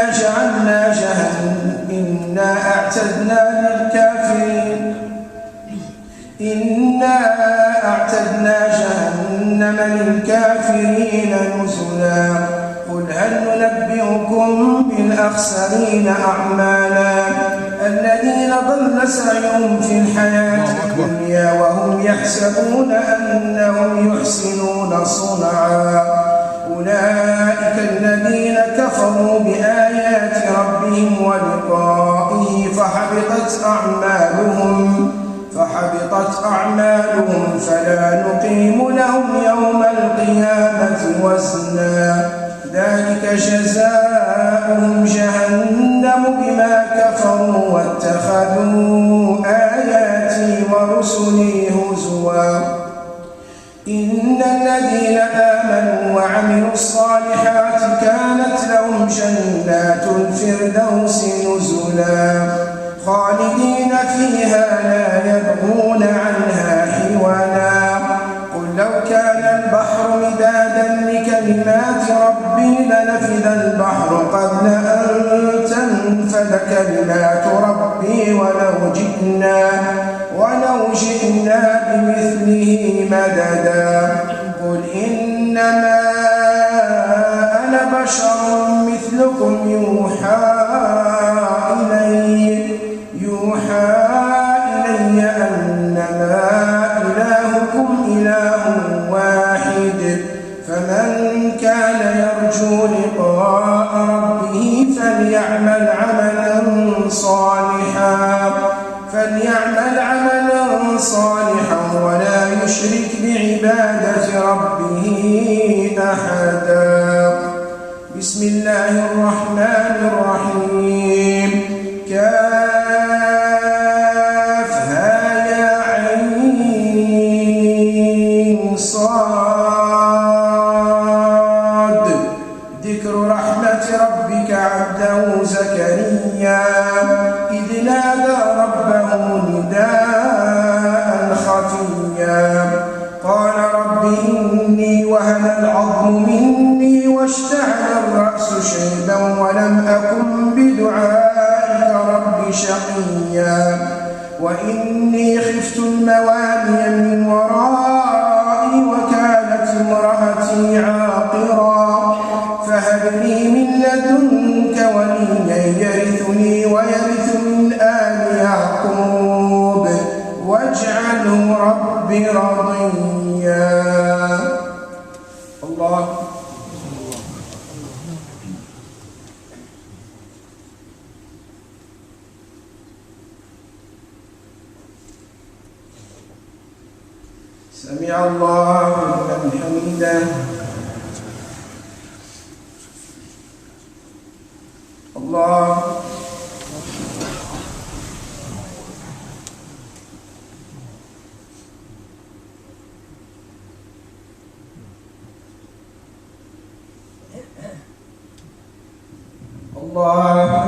أعتدنا جهنم للكافرين نزلا. قل هل ننبئكم بالأخسرين أعمالا الذين ضل سعيهم في الحياة الدنيا وهم يحسبون أنهم يحسنون صنعا. أولئك الذين كفروا بآيات ربهم ولقائه فحبطت أعمالهم فلا نقيم لهم يوم القيامة وزنا. ذلك جزاؤهم جهنم بما كفروا واتخذوا آياتي ورسلي هزوا. إن الذين آمنوا وعملوا الصالحات كانت لهم جنات الفردوس نزلا خالدين فيها لا يبغون عنها حولا. قل لو كان البحر مدادا لكلمات ربي لنفد البحر قبل أن تنفد كلمات ربي ولو جئنا بمثله مددا. قل إنما أنا بشر مثلكم يوحى إلي أنما إلهكم إله واحد فمن كان يرجو لقاء ربه فليعمل عملا ولا يشرك بعبادة ربه أحدا. بسم الله الرحمن الرحيم. كافها يا عين صاد. ذكر رحمة ربك عبده زكريا إذ نادى ربه نداء خفيا قال رب إني وهن العظم مني واشتعل الرأس شيبا ولم أكن بدعائك رب شقيا وإني خفت الموالي من ورائي وكانت امرأتي عاقرا فهب لي من لدنك وليا يرثني ويرث من آل يعقوب واجعله رب رضيا. الله. سمع الله لمن حمده. الله. الله أكبر.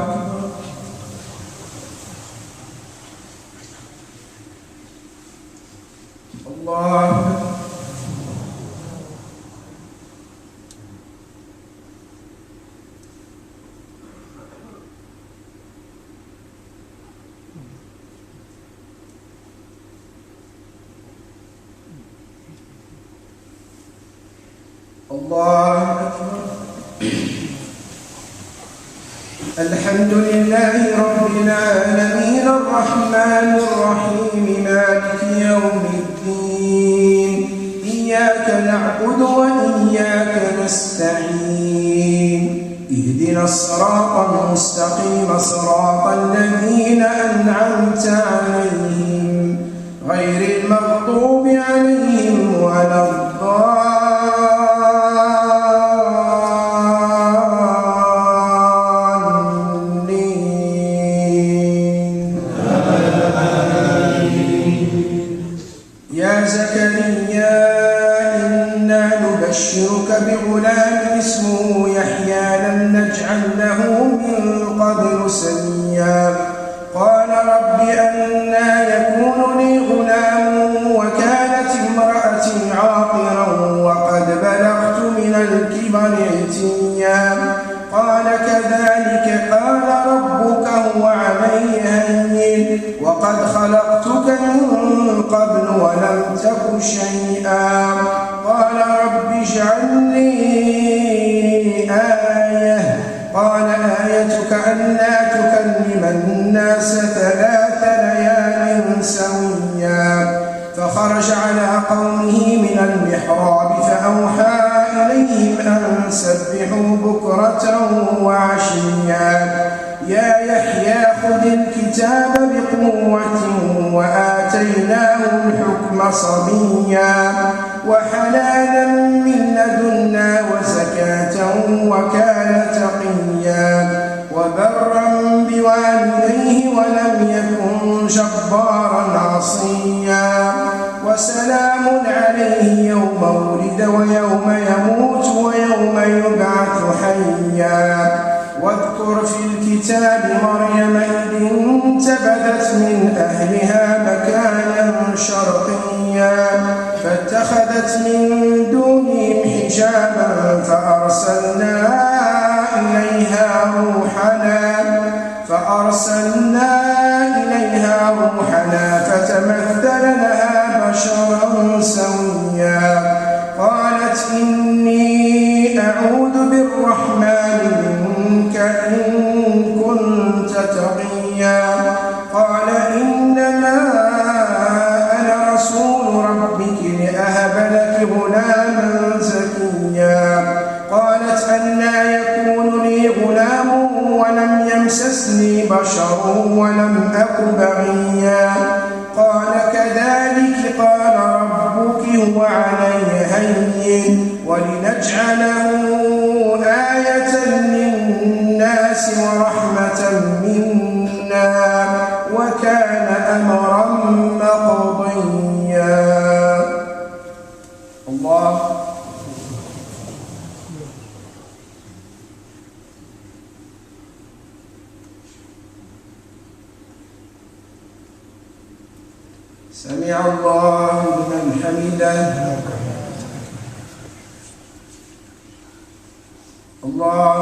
الله أكبر. الله أكبر. الحمد لله رب العالمين الرحمن الرحيم مالك يوم الدين إياك نعبد وإياك نستعين اهدنا الصراط المستقيم صراط الذين أنعمت عليهم غير المغضوب عليهم ولا الضالين. يا زكريا إنا نبشرك بغلام اسمه يحيى لم نجعل له من قبل سميا قال رب أنى يكون لي غلام وكانت امرأتي عاقرا وقد بلغت من الكبر عتيا قال كذلك قال ربك هو علي هين وقد خلقتك من قبل ولم تك شيئا قال رب اجعل لي آية قال آيتك ألا تكلم الناس 3 ليال سويا فخرج على قومه من المحراب فأوحى إليهم أن سبحوا بكرة وعشيا يا يحيى خذ الكتاب بقوة وآتيناه الحكم صبيا وحنانا من لدنا وزكاة وكان تقيا وبرا بوالديه ولم يكن جبارا عصيا وسلام عليه يوم ولد ويوم يموت حيا. واذكر في الكتاب مريم إذ انتبذت من أهلها مكانا شرقيا فاتخذت من دونهم حجابا فأرسلنا إليها روحنا فتمثل لها بشرا سويا. قالت إني أعوذ بالرحمن منك إن كنت تقيا. قال إنما أنا رسول ربك لأهب لك غلاما زكيا. قالت أنى يكون لي غلام ولم يمسسني بشر ولم أك بغيا. قال كذلك قال ربك هو علي هين ولنجعله آية للناس ورحمة منا وكان أمرا مقضيا. الله. سمع الله لمن حمده. الله.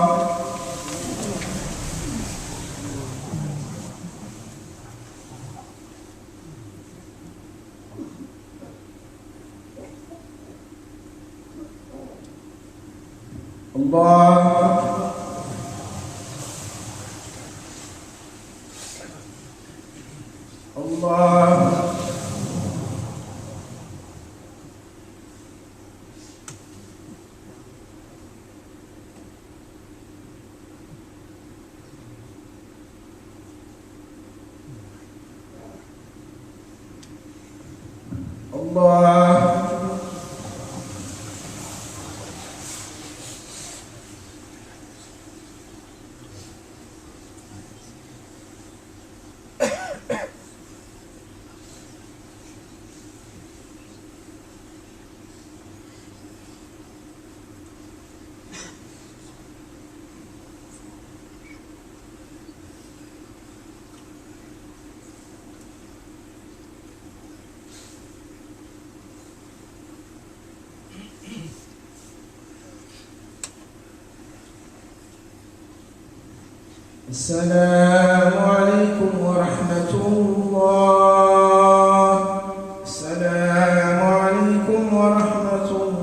الله. الله. الله. السلام عليكم ورحمة الله. السلام عليكم ورحمة الله.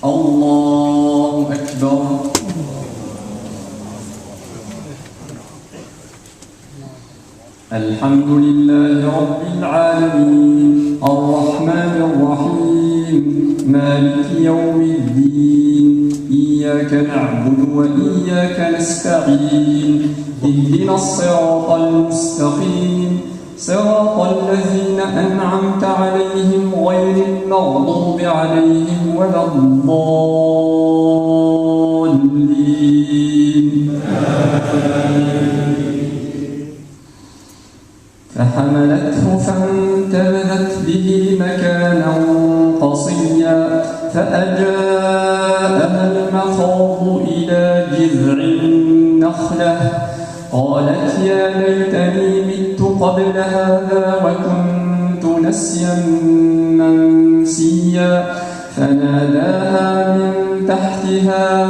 الله أكبر. الحمد لله رب العالمين الرحمن الرحيم مالك يوم الدين إياك نعبد وإياك نستعين اهدنا الصراط المستقيم صراط الذين أنعمت عليهم غير المغضوب عليهم ولا الضالين. فحملته فانتبذت به مكانا قصيا فأجاءها المخاض إلى جذع النخلة قالت يا ليتني مت قبل هذا وكنت نسيا منسيا فناداها من تحتها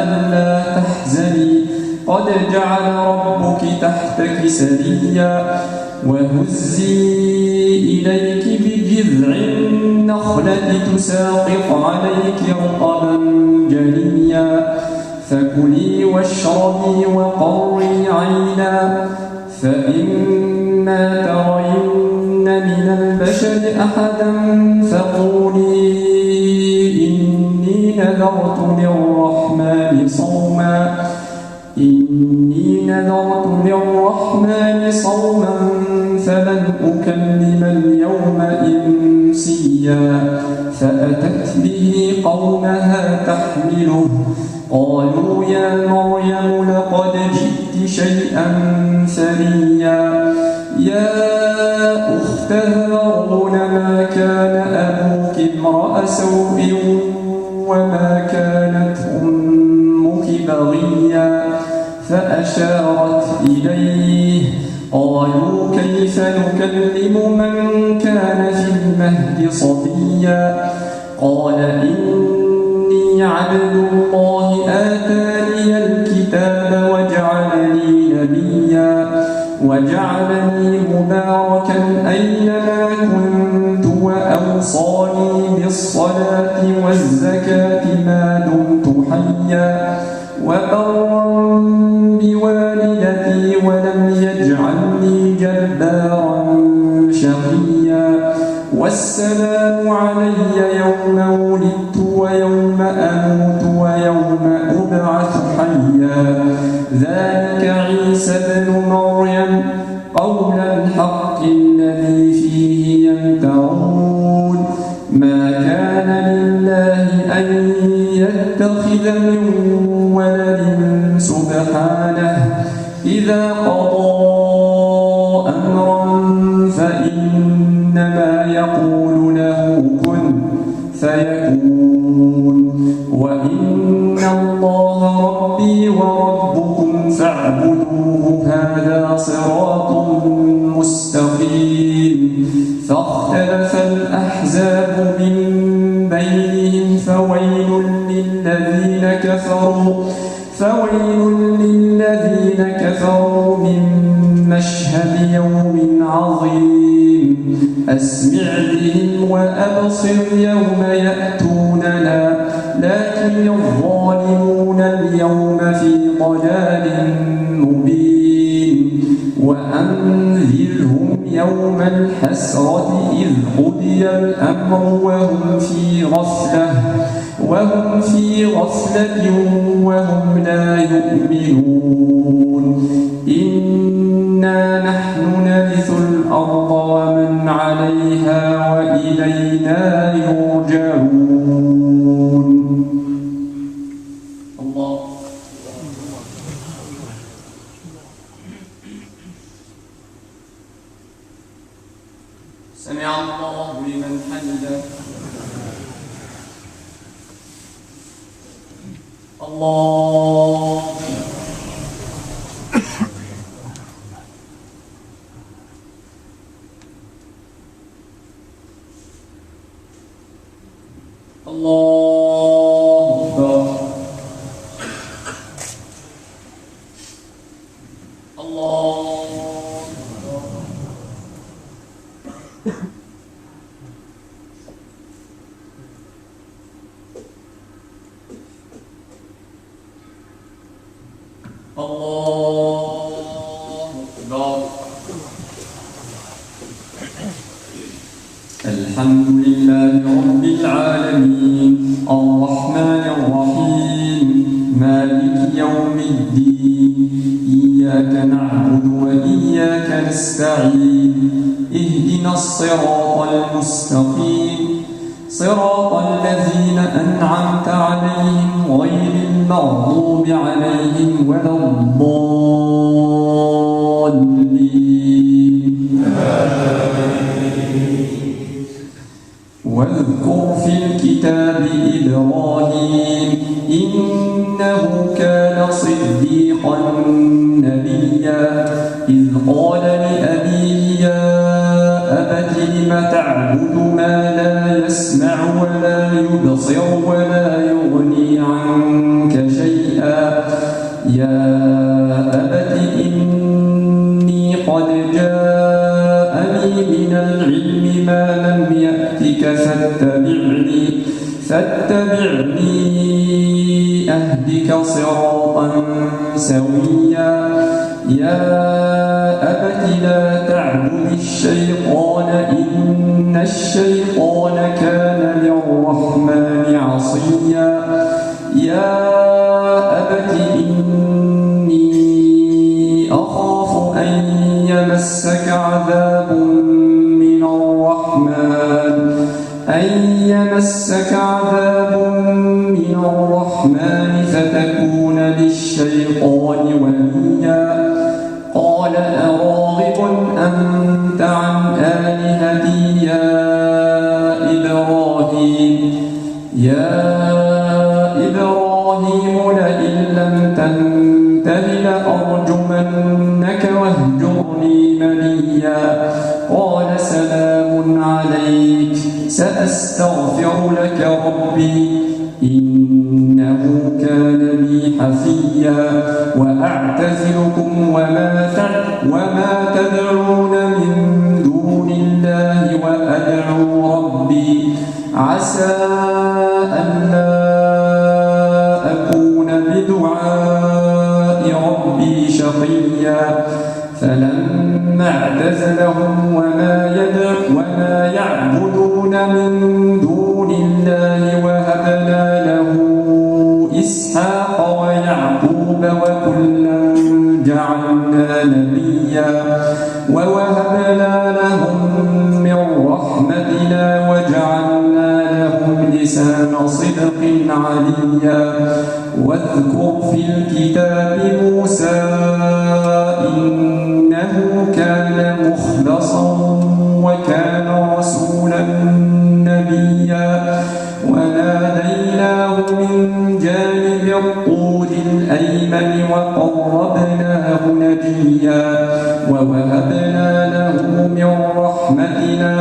ألا تحزني قد جعل ربك تحتك سريا وهزي إليك بجذع النخلة تساقط عليك رطبا جنيا فكلي واشربي وقري عينا فإما ترين من البشر أحدا فقولي إني نذرت للرحمن صوما فلن أكلم اليوم إنسيا فأتت به قومها تحمله قالوا يا مريم لقد جئت شيئا فريا يا أخت هارون ما كان أبوك امرأ سوء وما كانت أمك بغيا فأشارت إليه قالوا كيف نكلم من كان في المهد صبيا قال إني عبد الله آتاني الكتاب وجعلني مباركا أينما كنت وأوصاني بالصلاة والزكاة ما دمت حيا وبرا بوالدتي ولم يجعلني جبارا شقيا والسلام علي يوم ولدت ويوم أموت ويوم أبعث حيا ذلك عيسى ابن مريم قول الحق الذي فيه يمترون ما كان لله أن يتخذ من ولد سبحانه إذا قضى أمرا فإنما يقول له كن فيكون وإن الله ربي وربكم فاعبدوه هذا صراط مستقيم فاختلف الأحزاب من بينهم فويل للذين كفروا من مشهد يوم عظيم أسمع بهم وأبصر يوم يأتوننا لكن الظالمون اليوم في ضلال مبين وأنذرهم يوم الحسرة إذ قضي الأمر وهم في غفلة وهم لا يؤمنون إنا نحن نرث الأرض ومن عليها وإلينا يرجعون الله سمع الله لمن حمده الله أكبر الله أكبر الحمد لله رب العالمين الرحمن الرحيم مالك يوم الدين إياك نعبد وإياك نستعين اهدنا الصراط المستقيم صراط الذين أنعمت عليهم غير المغضوب عليهم ولا الضالين واذكر في الكتاب إبراهيم إنه كان صديقا نبيا إذ قال لأبيه أبت لم تعبد ما لا يسمع ولا يبصر ولا يغني عنك شيئا يا أبت إني قد جاءني من العلم ما لم يأتك فاتبعني أهدك صراطا سويا يا أبت لا تعبد الشيطان إن الشيطان كان للرحمن عصيا يا أبت إني أخاف أن يمسك عذاب من الرحمن فتكون للشيطان وليا قال أراغب أنت عن آلهتي يا إبراهيم لئن لم تنته لأرجمنك واهجرني مليا قال سلام عليك سأستغفر لك ربي إنه كان بي حفيا وأعتزلكم وما تدعون من دون الله وأدعو ربي عسى ألا أكون بدعاء ربي شقيا فلما اعتزلهم وما يعبدون من دون الله وهبنا له إسحاق ويعقوب وكلا جعلنا نبيا ووهبنا لهم من رحمتنا وجعلنا لهم لسان صدق عليا واذكر في الكتاب موسى إنه كان مخلصا وكان رسولا نبيا وناديناه من جانب الطور الأيمن وقربناه نجيا ووهبنا له من رحمتنا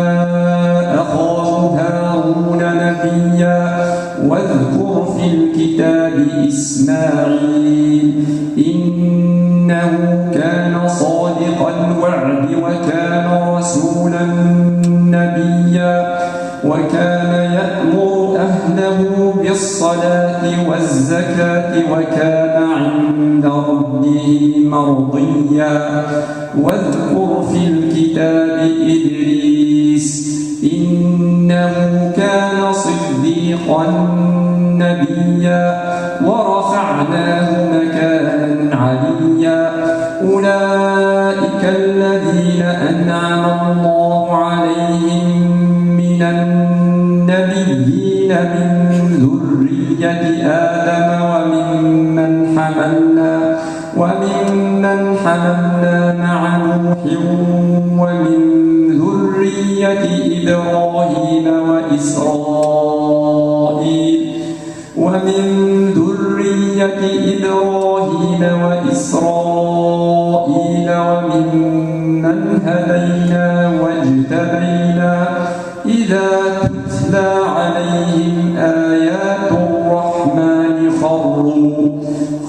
أخاه هارون نبيا واذكر في الكتاب إسماعيل إنه كان صادق الوعد وكان رسولا نبيا وكان يأمر أهله بالصلاة والزكاة وكان عند ربه مرضيا واذكر في الكتاب إدريس إنه كان صديقا نبيا ورفعناه مكانا عليا أولئك الذين أنعم الله عليهم من النبيين من ذرية آدم وممن حملنا مع نوح ومن ذرية إبراهيم وإسرائيل وممن هدينا واجتبينا إذا تتلى عليهم آيات الرحمن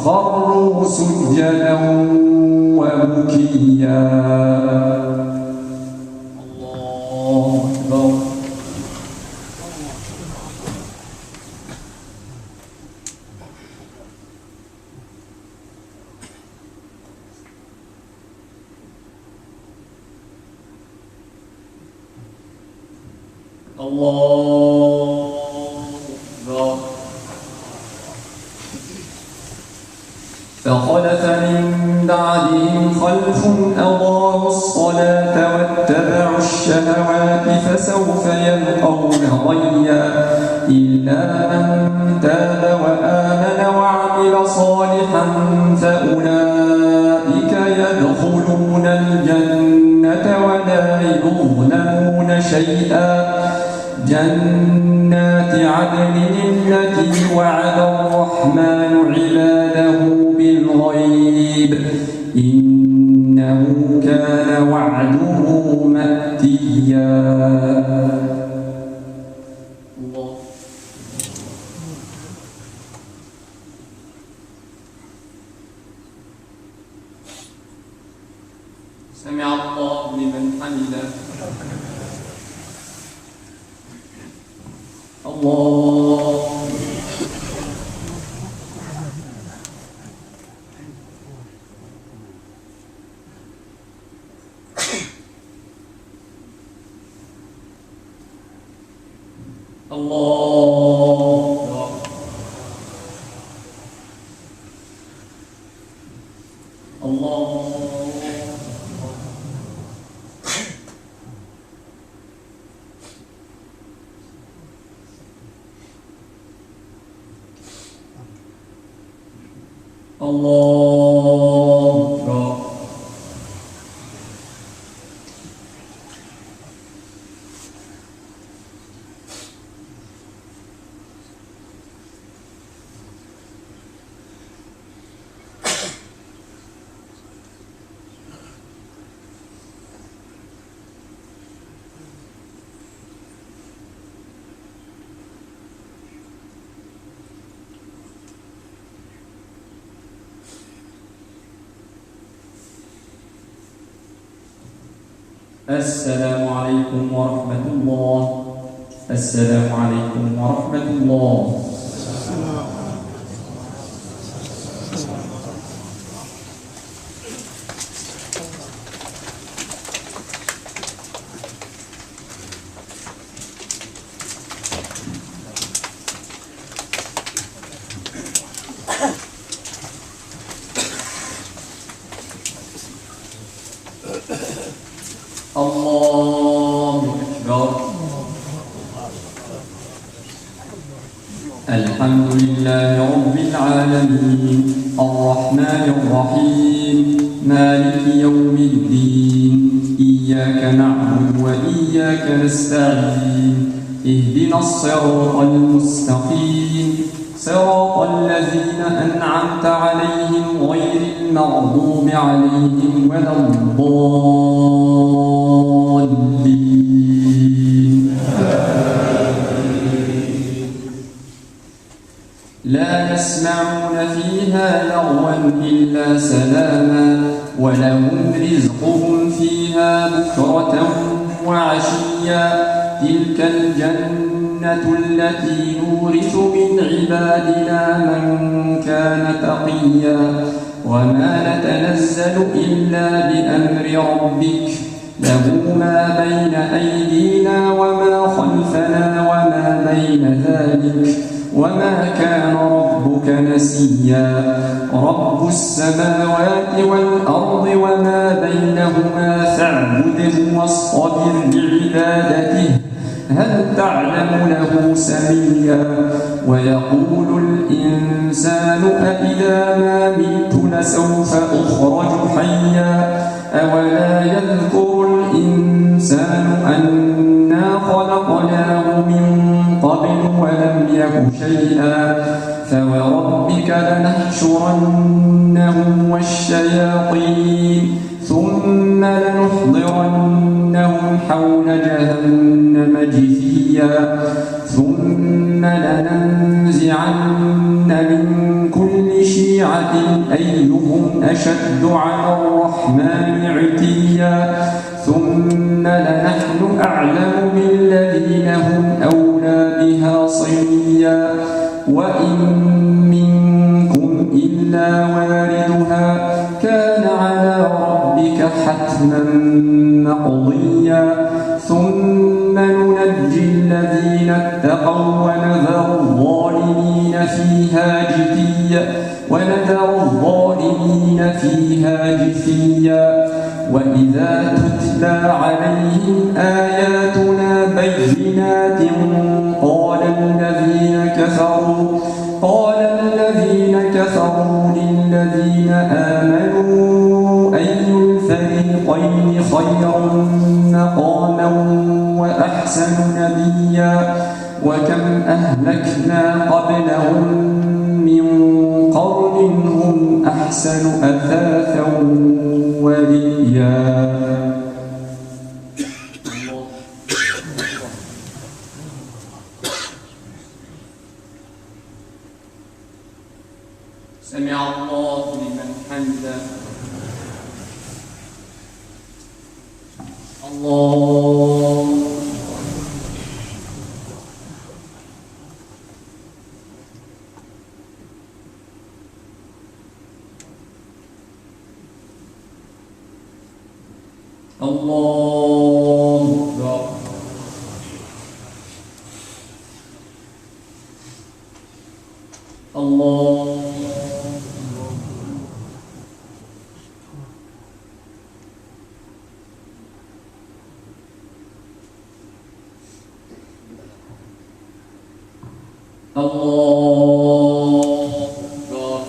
خروا سجدا وبكيا الله أكبر الله أكبر فخلف من بعدهم خلف أضاعوا الصلاة واتبعوا الشهوات فسوف يلقون غيا إلا من تاب وآمن وعمل صالحا فأولئك يدخلون الجنة ولا يظلمون شيئا جنات عدن التي وعد الرحمن عباده بالغيب إنه كان وعده مأتيا متيا. الله. سمع الله لمن حمده. الله. الله. الله. الله. السلام عليكم ورحمة الله. السلام عليكم ورحمة الله. الله أكبر. الحمد لله رب العالمين الرحمن الرحيم مالك يوم الدين إياك نعبد وإياك نستعين اهدنا الصراط المستقيم صراط الذين أنعمت عليهم غير المغضوب عليهم ولا الضالين. لا يسمعون فيها لغوا إلا سلاما ولهم رزقهم فيها بكرة وعشيا. تلك الجنة التي نورث من عبادنا من كان تقيا. وما نتنزل إلا بأمر ربك له ما بين أيدينا وما خلفنا وما بين ذلك وما كان ربك نسيا. رب السماوات والأرض وما بينهما فاعبده واصطبر لعبادته هل تعلم له سميا. ويقول الإنسان أإذا ما مت لسوف أخرج حيا. أولا يذكر الإنسان أنا خلقناه من قبل ولم يك شيئا. فوربك لنحشرنهم والشياطين ثم لنحضرنهم حول جهنم جثيا. ثم لننزعن من كل شيعة أيهم أشد على الرحمن عتيا. ثم لنحن أعلم بالذين هم أولى بها صليا. وإن منكم إلا واردها كان على ربك حتما مقضيا. ثم ننجي الذين اتقوا ونذر الظالمين فيها جثيا. وإذا تتلى عليهم آياتنا بينات قال الذين كفروا للذين آمنوا أي الفريقين خير مقاما وأحسن نبيا. وكم أهلكنا قبلهم من قرن هم أحسن أثاثا ورئيا. سمع الله لمن حمده. الله الله أكبر. الله الله أكبر.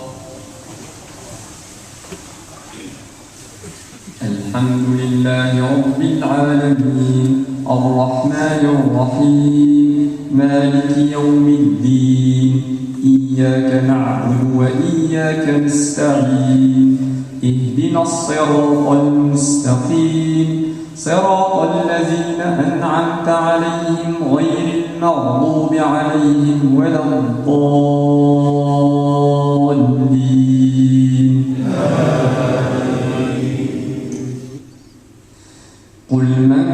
الحمد لله رب العالمين الرحمن الرحيم مالك يوم الدين إياك نعبد وإياك نستعين اهدنا الصراط المستقيم صراط الذين أنعمت عليهم غير المغضوب عليهم ولا الضالين. قل من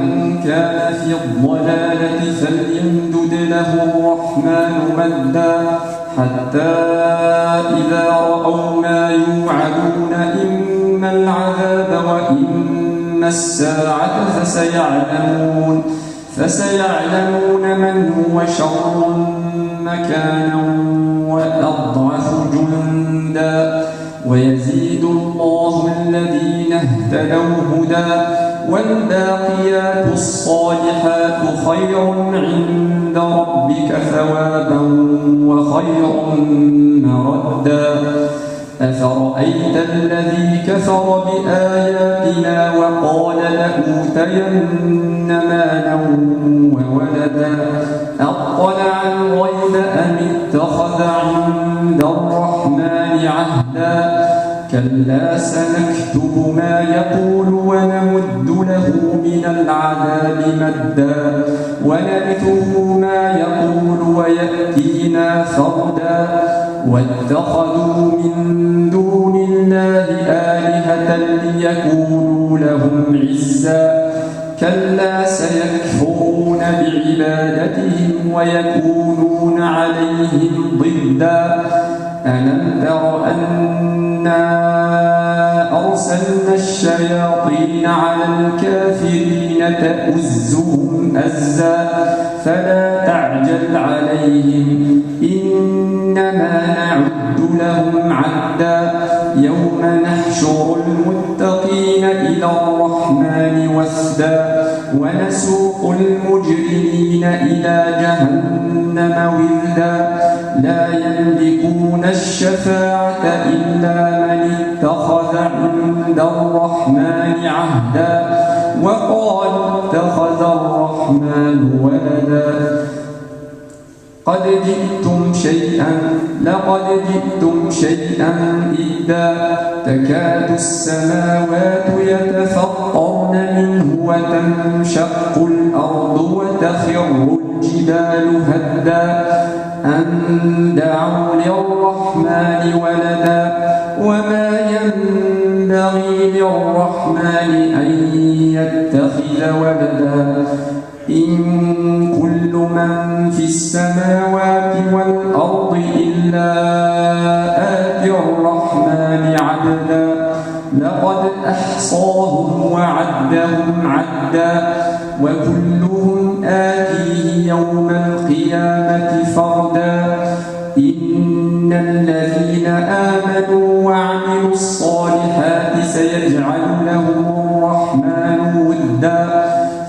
كان في الضلالة فليمدد له الرحمن مدا حتى إذا رأوا ما يوعدون إما العذاب وإما الساعة فسيعلمون من هو شر مكانا وأضعف جندا ويزيد الله الذين اهتدوا هدى والباقيات الصالحات خير عند ربك ثوابا وخير مردا. أفرأيت الذي كفر بآياتنا وقال لأوتين مالا وولدا أطلع الغيب أم اتخذ عند الرحمن عهدا كلا سنكتب ما يقول ونمد له من العذاب مدا ونرثه ما يقول ويأتينا فردا واتخذوا من دون الله آلهة ليكونوا لهم عزا كلا سيكفرون بعبادتهم ويكونون عليهم ضدا ألم تر أنا أرسلنا الشياطين على الكافرين تؤزهم أزا فلا تعجل عليهم إنما نعد لهم عدا يوم نحشر المتقين إلى الرحمن وفدا ونسوق المجرمين إلى جهنم وردا لا يملكون الشفاعة إلا من اتخذ عند الرحمن عهدا وقالوا اتخذ الرحمن ولدا لقد جئتم شيئا إدا تكاد السماوات يتفطرن منه وتنشق الأرض وتخر الجبال هدا أن دعوا للرحمن ولدا وما ينبغي للرحمن أن يتخذ ولدا إن كل من في السماوات والأرض إلا آتي الرحمن عبدا لقد أحصاهم وعدهم عدا وكلهم آتيه يوم القيامة فردا إن الذين آمنوا وعملوا الصالحات سيجعل لهم الرحمن ودا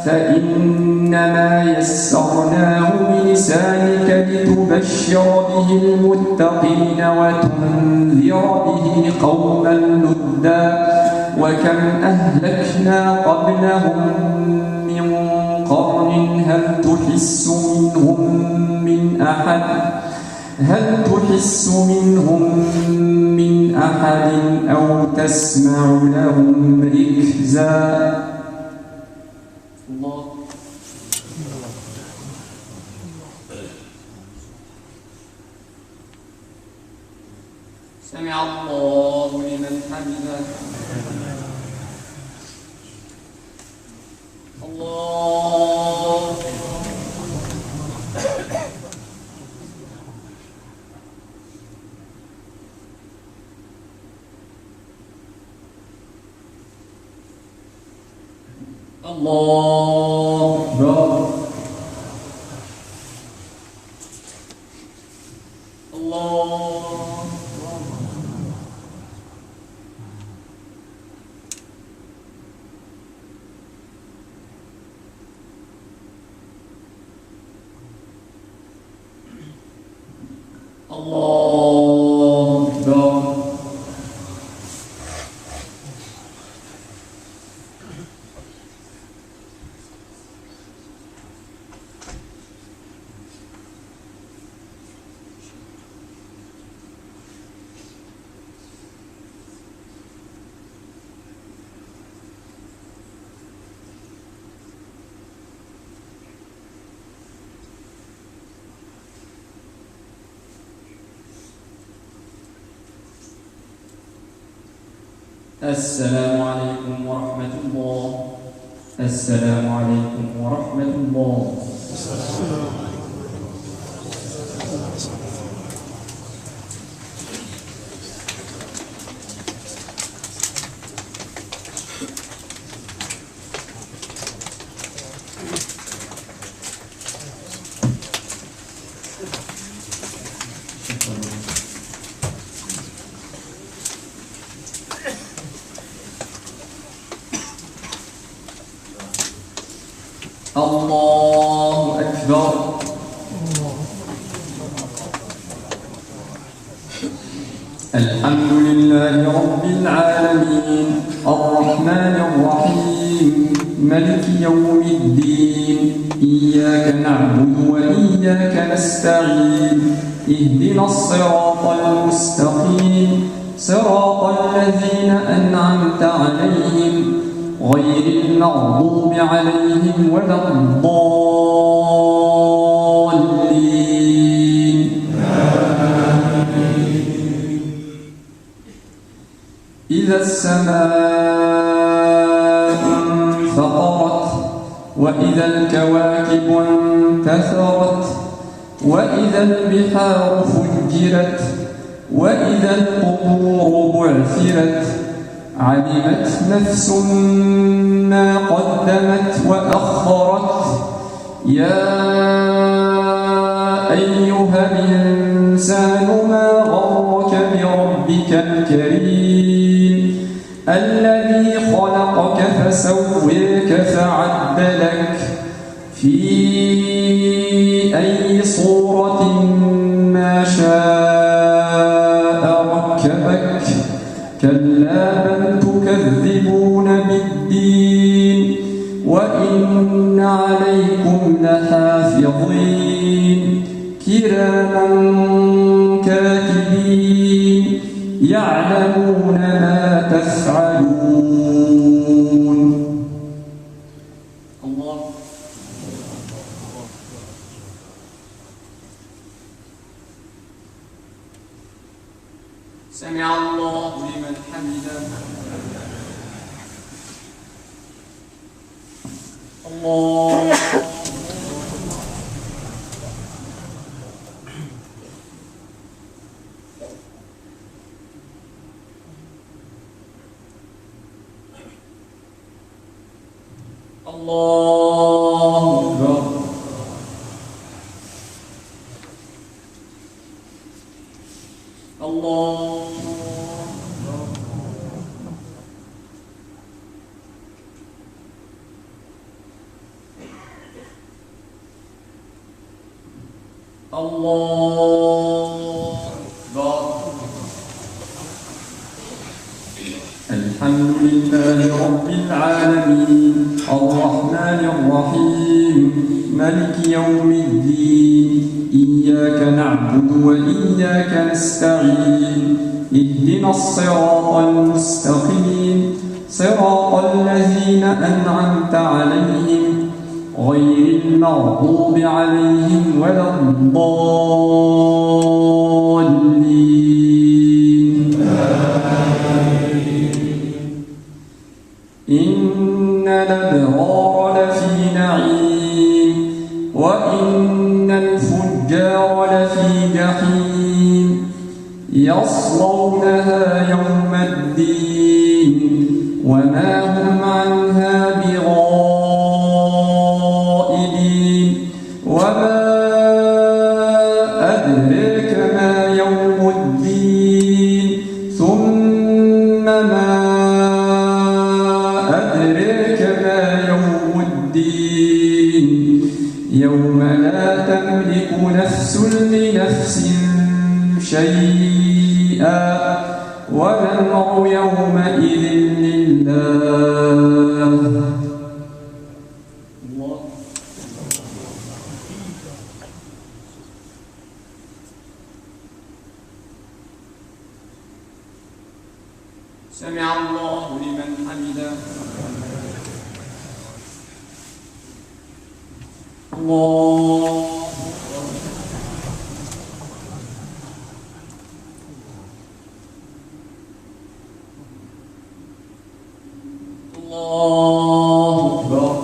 فإنما يسرناه بلسانك لتبشر به المتقين وتنذر به قوما لدا وكم أهلكنا قبلهم من قرن هل تحس منهم من أحد أو تسمع لهم ركزا. الله سمع الله لمن حمده. الله الله أكبر. الله الله أكبر. السلام عليكم ورحمة الله. السلام عليكم ورحمة الله. الله أكبر. الحمد لله رب العالمين الرحمن الرحيم ملك يوم الدين إياك نعبد وإياك نستعين اهدنا الصراط المستقيم صراط الذين أنعمت عليهم غير المغضوب عليهم ولا الضالين. إذا السماء انفطرت وإذا الكواكب انتثرت وإذا البحار فجرت وإذا القبور بعثرت علمت نفس ما قدمت وأخرت. يا أيها الإنسان ما غرك بربك الكريم الذي خلقك فسويك فعدلك في أي صورة ما شاء ركبك. كلا بل تكذبون بالدين وإن عليكم لحافظين كراما كاتبين يعلمون ما تفعلون. الله سمع الله لمن حمده. الله الله أكبر. الله الله أكبر. الحمد لله رب العالمين الرحمن الرحيم ملك يوم الدين إياك نعبد وإياك نستعين اهدنا الصراط المستقيم صراط الذين أنعمت عليهم غير المغضوب عليهم ولا الضالين. نعيم وإن الفجار لفي جحيم يصلونها يوم الدين وما هم عنها بغائبين وما أدريك ما يوم الدين ثم ما أدريك ما يوم الدين يوم لا تملك نفس لنفس شيئا والأمر يومئذ لله. سمع الله لمن حمده. الله أكبر.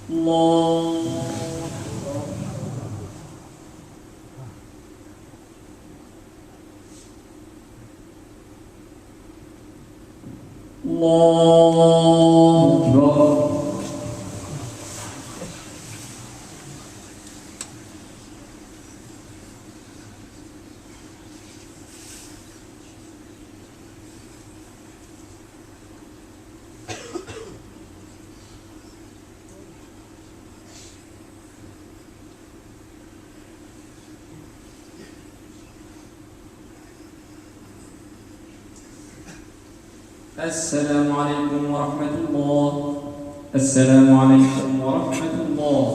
الله أكبر. السلام عليكم ورحمة الله. السلام عليكم ورحمة الله.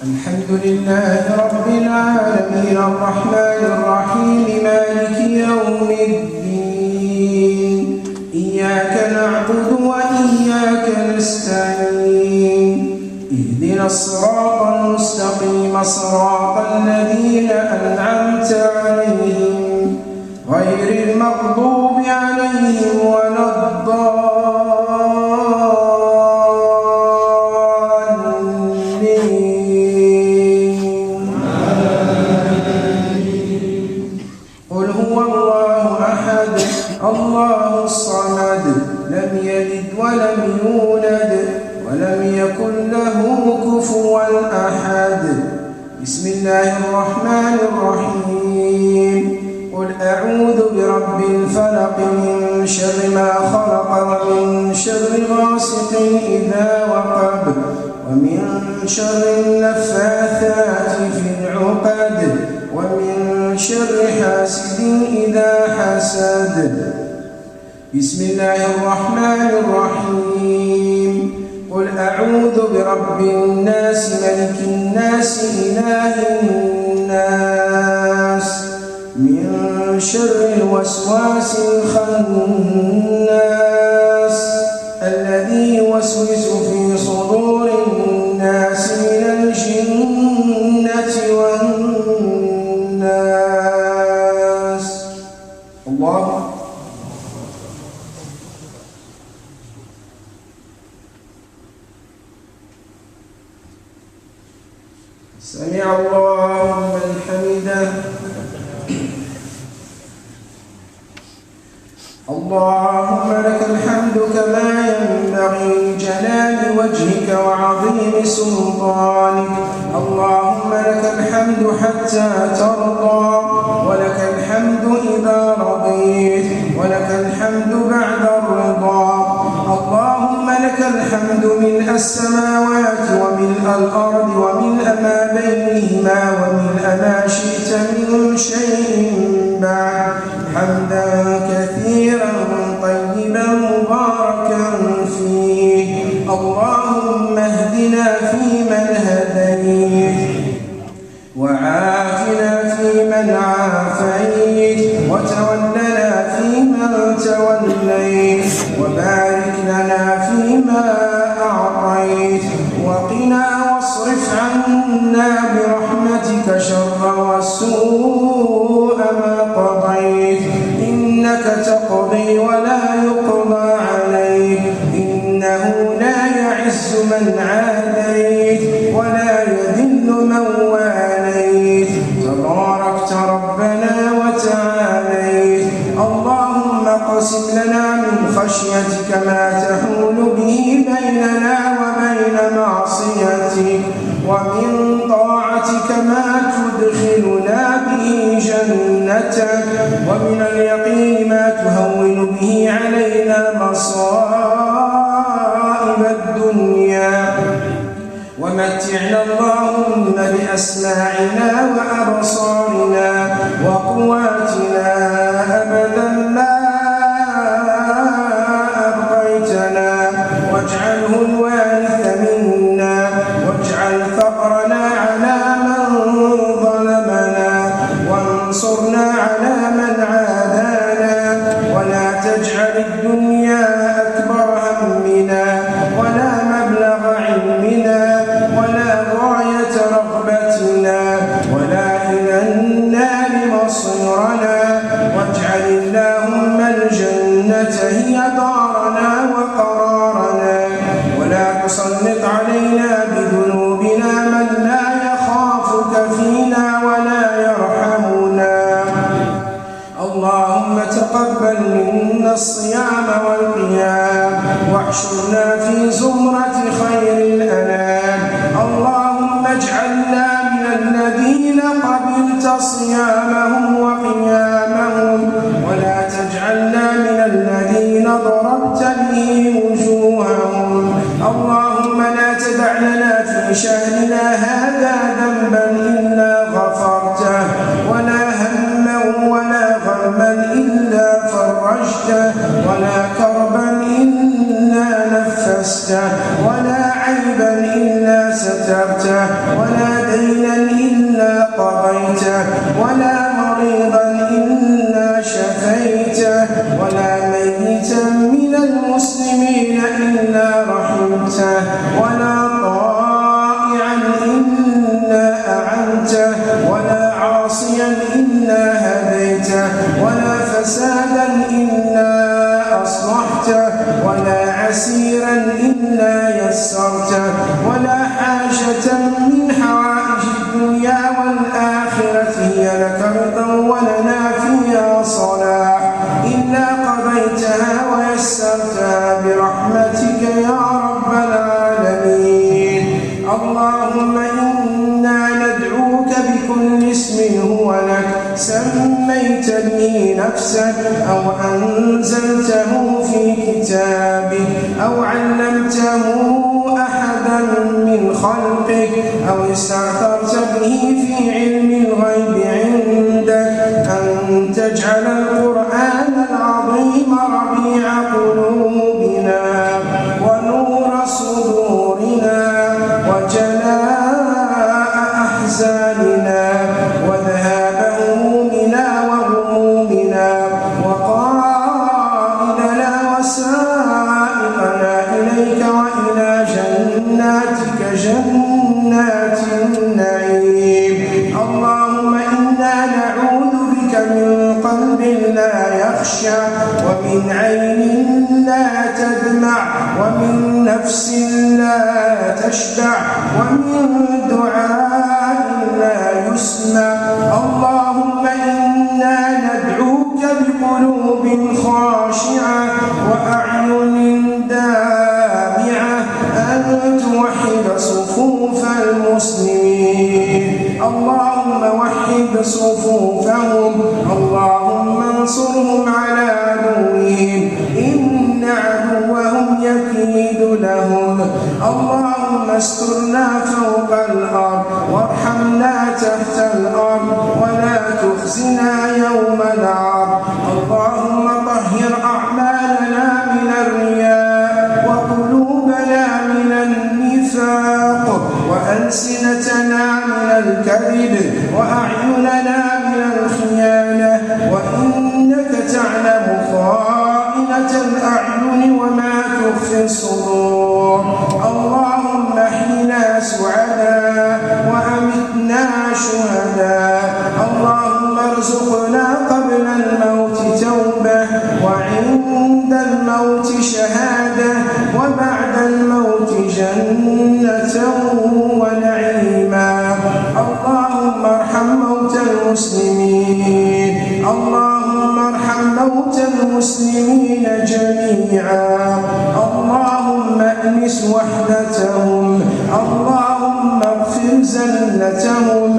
الحمد لله رب العالمين الرحمن الرحيم مالك يوم الدين إياك نعبد وإياك نستعين اهدنا الصراط المستقيم صراط الذين أنعمت عليهم غير المغضوب عليهم ولا الضالين. قل هو الله أحد الله الصمد لم يلد ولم يولد ولم يكن له كفوا أحد. بسم الله الرحمن الرحيم. قل أعوذ برب الفلق من شر ما خلق ومن شر غاسق إذا وقب ومن شر النفاثات في العقد ومن شر حاسد إذا حسد. بسم الله الرحمن الرحيم. قل أعوذ برب الناس ملك الناس إله الناس من شر الوسواس الخناس الذي يوسوس في صدور الناس من الجنة والناس. الله سمع الله لمن حمده. اللهم لك الحمد كما ينبغي لجلال وجهك وعظيم سلطانك. اللهم لك الحمد حتى ترضى ولك الحمد إذا رضيت ولك الحمد بعد الرضا. اللهم لك الحمد ملء السماوات وملء الأرض وملء ما بينهما وملء ما شئت من شيء بعد حمدا كثيرا طيبا مباركا فيه اللهم اهدنا فيمن هديت وعافنا فيمن عافيت وتولنا فيمن توليت وبارك لنا فيما أعطيت وقنا واصرف عنا برحمتك شر والسوء ما قضيت إنك تقضي ولا يقضى عليك إنه لا يعز من عاديت ولا يذل من واليت تباركت ربنا وتعاليت اللهم اقسم لنا من خشيتك ما تحول به بيننا وبين معصيتك ومن طاعتك ما تدخلنا به جنتك ومن اليقين ما تهون به علينا مصائب الدنيا ومتعنا اللهم بأسماعنا وأبصارنا وقواتنا أبدا ما أبقيتنا واجعله الوارث منا واجعل ثأرنا على من ظلمنا وانصرنا على من عادانا ولا تجعل الدنيا أكبر همنا ولا مبلغ علمنا ولا غاية رغبتنا ولا إلى النار مصيرنا واجعل اللهم الجنة هي دارنا وقرارنا ولا تسلط علينا بذنوبنا من لا يخافك فينا ولا يرحمنا اللهم تقبل منا الصيام والقيام واحشرنا في زمرة خير الأنام اللهم اجعلنا من الذين قبلت صيامهم وقيامهم ولا تجعلنا من الذين ضربت به وجوههم اللهم لا تدع لنا في شهرنا هذا ذنبا إلا غفرته ولا هما ولا غما إلا فرجته ولا كربا إلا نفسته ولا عيبا إلا سترته ولا دينا إلا قضيته ولا مريضا إلا شفيته ولا ميتا من المسلمين إلا رحمته ولا طائعا إلا أعنته ولا عاصيا إلا هديته ولا فسادا إلا أصلحته ولا عسيرا إلا يسرته ولا حاجة من حوائج الدنيا والآخرة هي لك رضا ولنا فيها صلاح إلا قضيتها ويسرتها برحمتك يا رب العالمين اللهم إنا ندعوك بكل اسم هو لك سميت به نفسك أو أنزلته في كتابك أو علمته أحدا من خلقك أو استأثرت به في علم الغيب عندك أن تجعل القرآن العظيم ربيع قلوبنا ونور صدورنا وجلاء أحزاننا وذهاب همومنا وغمومنا وقائدنا وسائقنا إليك وإلى جناتك جنات النعيم اللهم إنا نعوذ بك من قلب لا يخشى ومن عين لا تدمع ومن نفس لا تشبع ومن دعاء لا يسمع اللهم إنا ندعوك بقلوب خاشعة وأعين دامعة أن توحد صفوف المسلمين اللهم وحد صفوفهم اللهم انصرهم على عدوهم إن عدوهم يكيد لهم اللهم استرنا فوق الأرض وارحمنا تحت الأرض ولا تخزنا يوم العرض اللهم طهر أعمالنا من الرياء وقلوبنا من الكذب وأعيننا من الخيانة، وإنك تعلم خائنة الأعين وما تخفي الصدور. اللهم احينا سعداء وأمتنا شهداء. اللهم ارزقنا قبل الموت توبة، وعند الموت شهادة، وبعد الموت جنة ونعيما. اللهم ارحم موتى المسلمين، اللهم ارحم موتى المسلمين جميعا. اللهم أنس وحدتهم، اللهم اغفر زلتهم،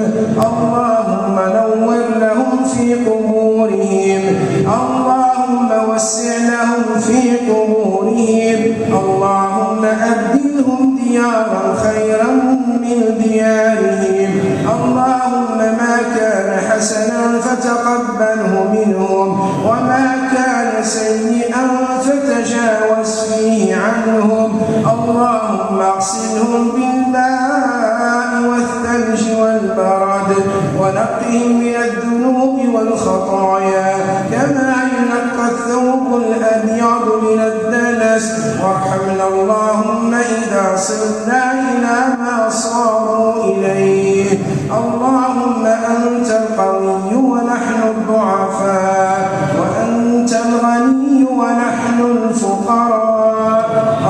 اللهم نور لهم في قبورهم، اللهم وسع لهم في قبورهم، اللهم أبدلهم ديارا خيرا من ديارهم. اللهم ما كان حسنا فتقبله منهم، وما كان سيئا فتجاوز فيه عنهم. اللهم اغسلهم بالماء والثلج والبرد، ونقهم من الذنوب والخطايا كما ينقى الثوب الأبيض من الدنس. وارحمنا اللهم إذا صرنا إلى ما صاروا إليه. اللهم أنت القوي ونحن الضعفاء، وأنت الغني ونحن الفقراء.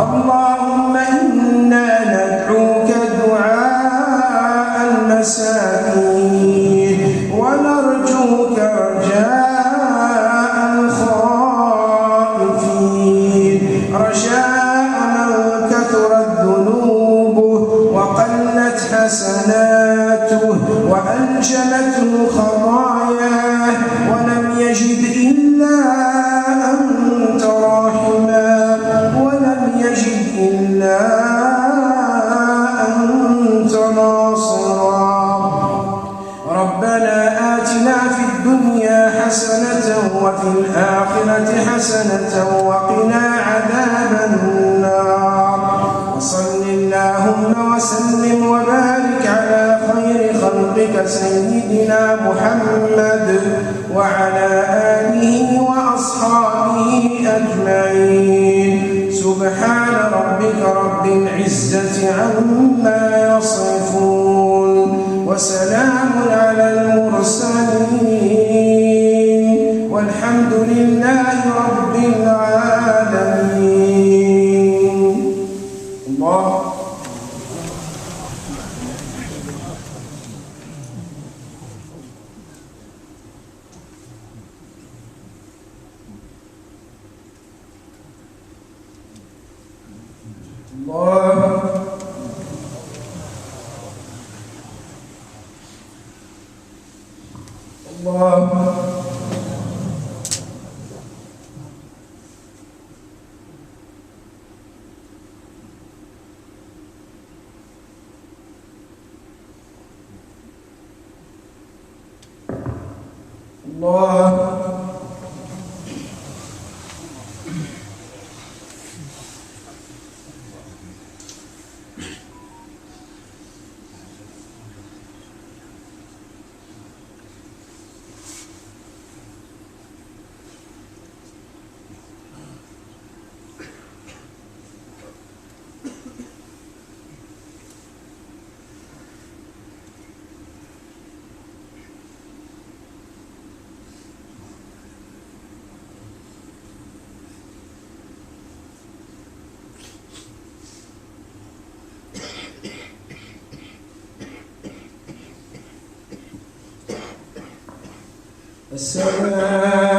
اللهم إنا ندعوك دعاء المساكين، ونرجوك رجاء الخائفين، رجاء من كثرت ذنوبه وقلت حسناته وأنجلته خطاياه، ولم يجد إلا أنت راحما، ولم يجد إلا أنت ناصرا. ربنا آتنا في الدنيا حسنة وفي الآخرة حسنة وقنا عذاب النار. وصل اللهم وسلم وبارك على خير خلقك سيدنا محمد وعلى آله وأصحابه أجمعين. سبحان ربك رب العزة عما يصفون، وسلام على المرسلين، والحمد لله رب العالمين. الله السلام